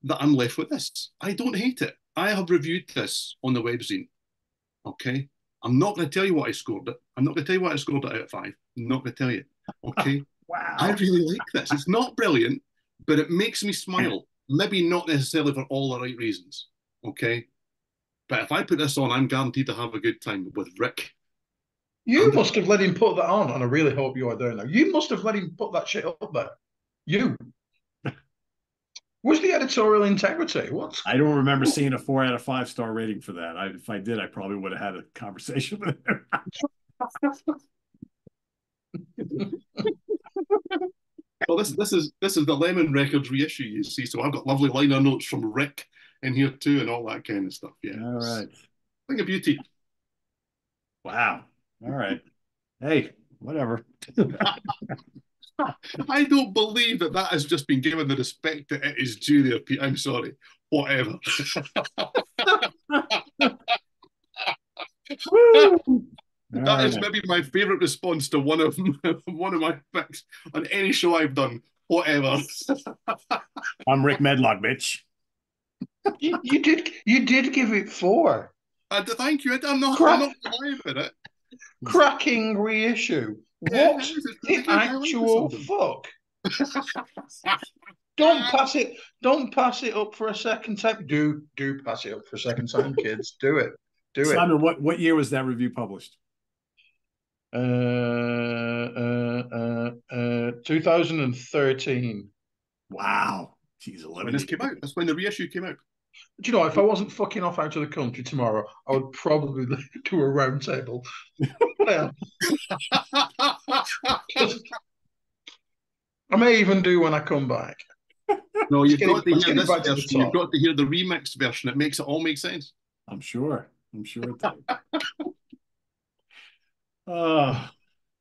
That I'm left with this. I don't hate it. I have reviewed this on the webzine. Okay, I'm not going to tell you what I scored it. I'm not going to tell you what I scored it out of 5. I'm not going to tell you. Okay, Wow. I really like this. It's not brilliant, but it makes me smile. Maybe not necessarily for all the right reasons. Okay, but if I put this on, I'm guaranteed to have a good time with Rick. You must have let him put that on, and I really hope you are there now. You must have let him put that shit up there. You. Where's the editorial integrity? What? I don't remember seeing a 4 out of 5 star rating for that. If I did, I probably would have had a conversation with him. Well, this is the Lemon Records reissue, you see. So I've got lovely liner notes from Rick in here too, and all that kind of stuff. Yeah, All right. thing of beauty. Wow. All right. Hey, whatever. I don't believe that has just been given the respect that it is due there, Pete. I'm sorry. Whatever. That is maybe my favorite response to one of my picks on any show I've done. Whatever. I'm Rick Medlock, bitch. You did give it 4. Thank you. I'm not lying about it. Cracking reissue. Yeah, What the actual fuck? Don't pass it. Don't pass it up for a second time. Do pass it up for a second time, kids. Do it. Do Simon, it. what year was that review published? 2013. Wow. Jeez, 11 when this came out. That's when the reissue came out. Do you know, if I wasn't fucking off out of the country tomorrow, I would probably do a round table. I may even do when I come back. No, you've got to hear this version. You've got to hear the remixed version. It makes it all make sense. I'm sure it does. Oh,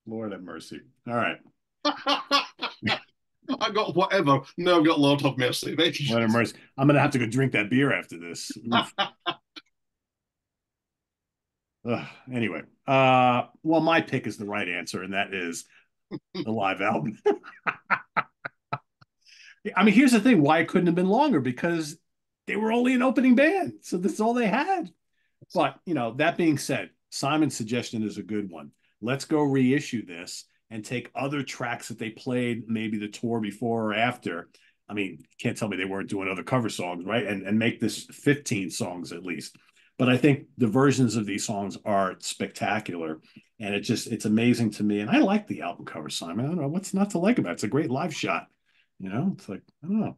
Lord have mercy. All right. I got whatever. No, I've got Lord have mercy. Lord have mercy. I'm going to have to go drink that beer after this. Anyway, well, my pick is the right answer, and that is the live album. I mean, here's the thing: why it couldn't have been longer, because they were only an opening band, so this is all they had. But that being said, Simon's suggestion is a good one. Let's go reissue this and take other tracks that they played, maybe the tour before or after. I mean, you can't tell me they weren't doing other cover songs, right? And make this 15 songs at least. But I think the versions of these songs are spectacular. And it's amazing to me. And I like the album cover, Simon. I don't know what's not to like about it. It's a great live shot. It's like, I don't know.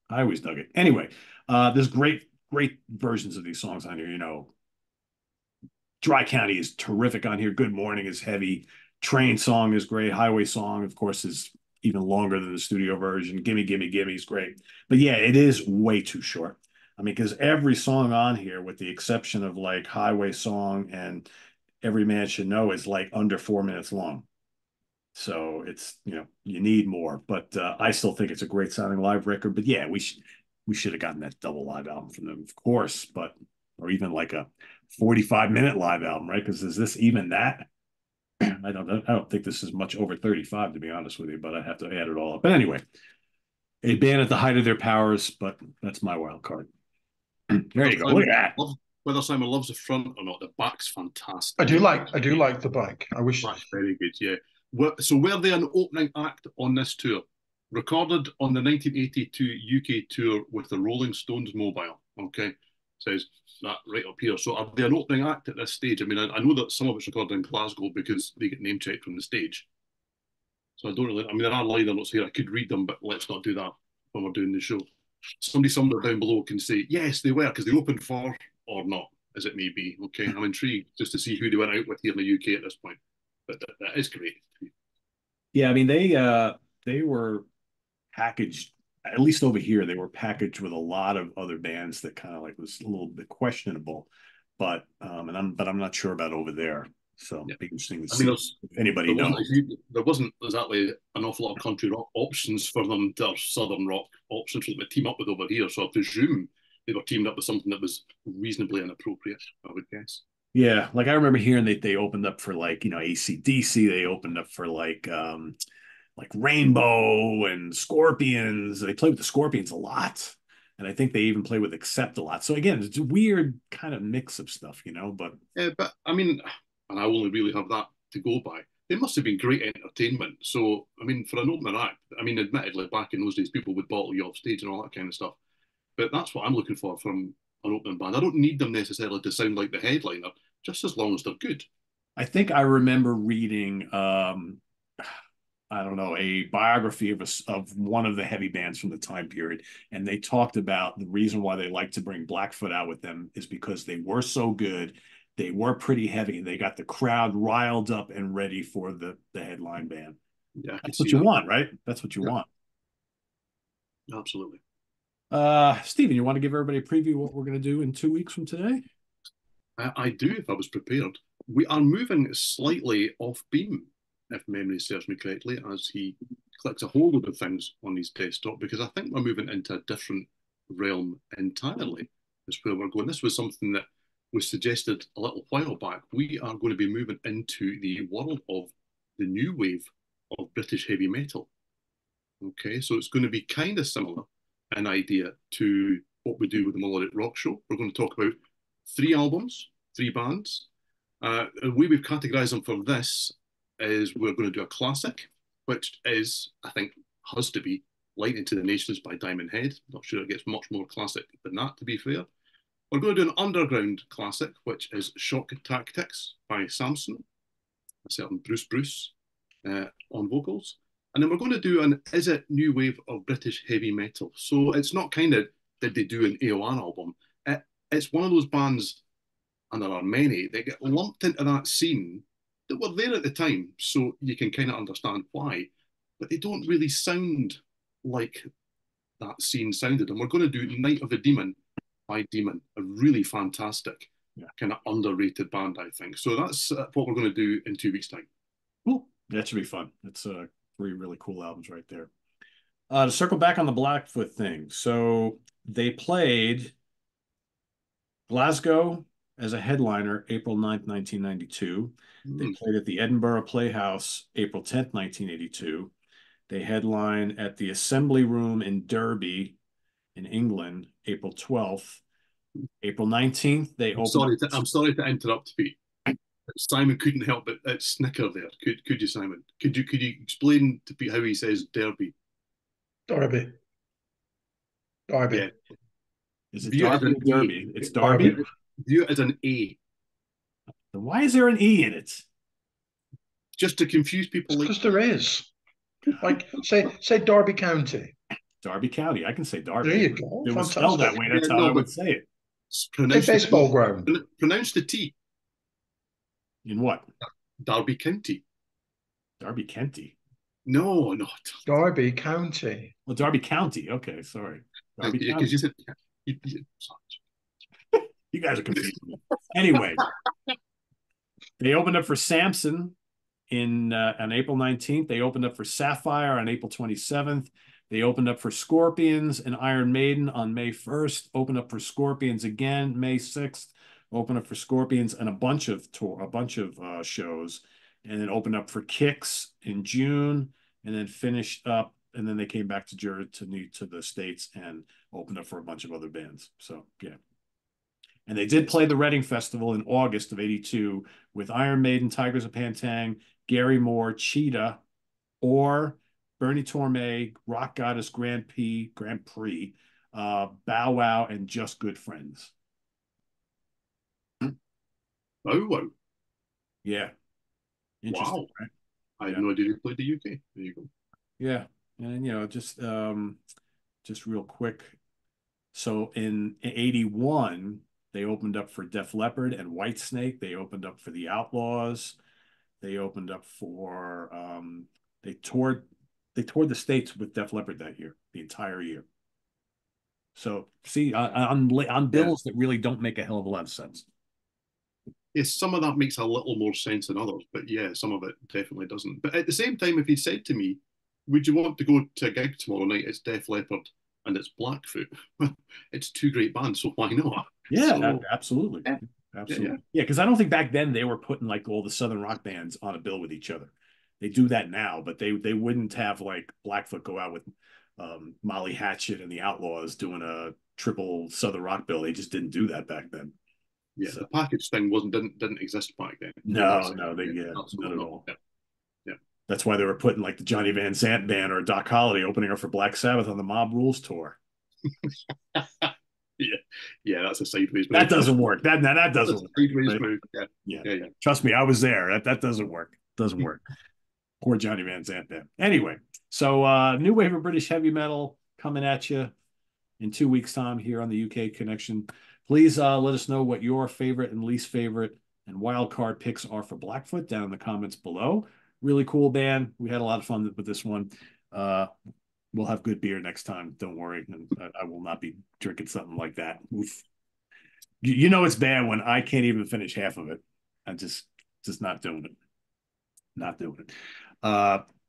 I always dug it. Anyway, there's great versions of these songs on here. Dry County is terrific on here. Good Morning is heavy. Train Song is great. Highway Song, of course, is even longer than the studio version. Gimme, Gimme, Gimme is great. But yeah, it is way too short. I mean, because every song on here, with the exception of like Highway Song and Every Man Should Know, is like under 4 minutes long. So it's, you need more. But I still think it's a great sounding live record. But yeah, we should have gotten that double live album from them, of course. Or even like a 45-minute live album, right? Because is this even that? I don't think this is much over 35, to be honest with you, but I'd have to add it all up. But anyway, a band at the height of their powers, but that's my wild card. There you go. Look at that. Whether Simon loves the front or not, the back's fantastic. I do like the back. I wish that's very good. Yeah. So were they an opening act on this tour? Recorded on the 1982 UK tour with the Rolling Stones Mobile. Okay, says that right up here. So are they an opening act at this stage? I mean, I know that some of it's recorded in Glasgow because they get name checked from the stage. So I don't really. I mean, there are liner notes here. I could read them, but let's not do that when we're doing the show. Somebody somewhere down below can say yes, they were, because they opened for, or not, as it may be. Okay, I'm intrigued just to see who they went out with here in the UK at this point. But that is great. Yeah, I mean, they were packaged, at least over here, they were packaged with a lot of other bands that kind of like was a little bit questionable, but I'm not sure about over there. So it'd be interesting to see if anybody knows. There wasn't exactly an awful lot of country rock options for them, or southern rock options for them to team up with over here. So I presume they were teamed up with something that was reasonably inappropriate, I would guess. Yeah, like I remember hearing that they opened up for like, AC/DC. They opened up for like Rainbow and Scorpions. They played with the Scorpions a lot. And I think they even play with Accept a lot. So again, it's a weird kind of mix of stuff, but. Yeah, but I mean, and I only really have that to go by. They must have been great entertainment. So, I mean, for an opener act, I mean, admittedly, back in those days, people would bottle you off stage and all that kind of stuff. But that's what I'm looking for from an opening band. I don't need them necessarily to sound like the headliner, just as long as they're good. I think I remember reading I don't know, a biography of one of the heavy bands from the time period, and they talked about the reason why they like to bring Blackfoot out with them is because they were so good, they were pretty heavy, and they got the crowd riled up and ready for the headline band. Yeah, I could That's what see you that. want, right? That's what you Yeah, want. absolutely. Steven, you want to give everybody a preview of what we're going to do in 2 weeks from today? I do, if I was prepared. We are moving slightly off beam, if memory serves me correctly, as he clicks a whole load of things on his desktop, because I think we're moving into a different realm entirely. Is where we're going. This was something that was suggested a little while back. We are going to be moving into the world of the new wave of British heavy metal. Okay, so it's going to be kind of similar an idea to what we do with the Melodic Rock Show. We're going to talk about 3 albums, 3 bands. The way we've categorized them for this is we're going to do a classic, which is, I think, has to be Lightning to the Nations by Diamond Head. Not sure it gets much more classic than that, to be fair. We're going to do an underground classic, which is Shock Tactics by Samson, a certain Bruce on vocals. And then we're going to do an Is It New Wave of British Heavy Metal. So it's not kind of did they do an AO1 album. It's one of those bands, and there are many, that get lumped into that scene that were there at the time. So you can kind of understand why. But they don't really sound like that scene sounded. And we're going to do Night of the Demon by Demon, a really fantastic, kind of underrated band, I think. So that's what we're going to do in 2 weeks' time. Cool. That should be fun. That's 3 really cool albums right there. To circle back on the Blackfoot thing. So they played Glasgow as a headliner April 9th, 1992. They played at the Edinburgh Playhouse April 10th, 1982. They headline at the Assembly Room in Derby in England April 12th. April 19th, they opened up. I'm sorry to interrupt, Pete. Simon couldn't help but snicker there. Could you, Simon? Could you explain to Pete how he says Derby? Derby. Derby. Yeah. Is it Derby or Derby? It's Derby. View it as an A. Why is there an E in it? Just to confuse people. Because there is. Like say Derby County. Derby County. I can say Derby. There you go. It was spelled that way. That's how I would say it. Say baseball ground. Pronounce the T. In what? Derby County. Derby County. No. Derby County. Well, Derby County. Okay, sorry. Derby County. Because you said you guys are confusing me. Anyway, they opened up for Samson on April 19th. They opened up for Sapphire on April 27th. They opened up for Scorpions and Iron Maiden on May 1st. Opened up for Scorpions again May 6th. Opened up for Scorpions and a bunch of shows, and then opened up for Kicks in June, and then finished up. And then they came back to the States and opened up for a bunch of other bands. So yeah. And they did play the Reading Festival in August of '82 with Iron Maiden, Tigers of Pantang, Gary Moore, Cheetah, or Bernie Torme, Rock Goddess Grand Prix, Bow Wow, and Just Good Friends. Oh, wow. Yeah. Interesting, wow. Right? I had no idea they played the UK. There you go. Yeah. And, just real quick. So in 81, they opened up for Def Leppard and Whitesnake. They opened up for the Outlaws. They opened up for they toured the States with Def Leppard that year, the entire year. So see, on bills that really don't make a hell of a lot of sense. Yes, some of that makes a little more sense than others, but yeah, some of it definitely doesn't. But at the same time, if he said to me, would you want to go to a gig tomorrow night? It's Def Leppard and it's Blackfoot. It's 2 great bands, so why not? Yeah, so, absolutely. Absolutely. Yeah, because I don't think back then they were putting like all the Southern rock bands on a bill with each other. They do that now, but they wouldn't have like Blackfoot go out with Molly Hatchet and the Outlaws doing a triple Southern rock bill. They just didn't do that back then. Yeah, so the package thing didn't exist back then. No, they not at all. Yeah. That's why they were putting like the Johnny Van Zant band or Doc Holliday opening up for Black Sabbath on the Mob Rules tour. Yeah, yeah, that's a sideways move. That doesn't work. That That's a doesn't work. sideways Right? move. Yeah, Yeah. yeah, yeah. Trust me, I was there. That doesn't work. Doesn't work. Poor Johnny Van Zant there. Anyway, so new wave of British heavy metal coming at you in 2 weeks' time here on the UK Connection. Please let us know what your favorite and least favorite and wild card picks are for Blackfoot down in the comments below. Really cool band. We had a lot of fun with this one. We'll have good beer next time. Don't worry. And I will not be drinking something like that. Oof. You know it's bad when I can't even finish half of it. I'm just not doing it. Not doing it.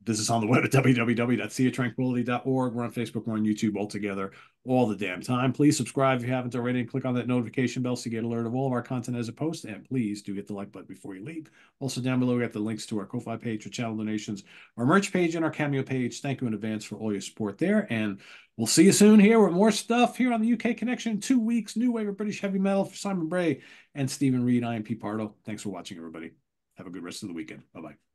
Visit us on the web at www.seatranquility.org. We're on Facebook, we're on YouTube all together all the damn time. Please subscribe if you haven't already and click on that notification bell so you get alert of all of our content as it posts. And please do hit the like button before you leave. Also, down below, we got the links to our Ko-Fi page for channel donations, our merch page, and our Cameo page. Thank you in advance for all your support there. And we'll see you soon here with more stuff here on the UK Connection. 2 weeks, new wave of British heavy metal for Simon Bray and Steven Reid. I am Pete Pardo. Thanks for watching, everybody. Have a good rest of the weekend. Bye-bye.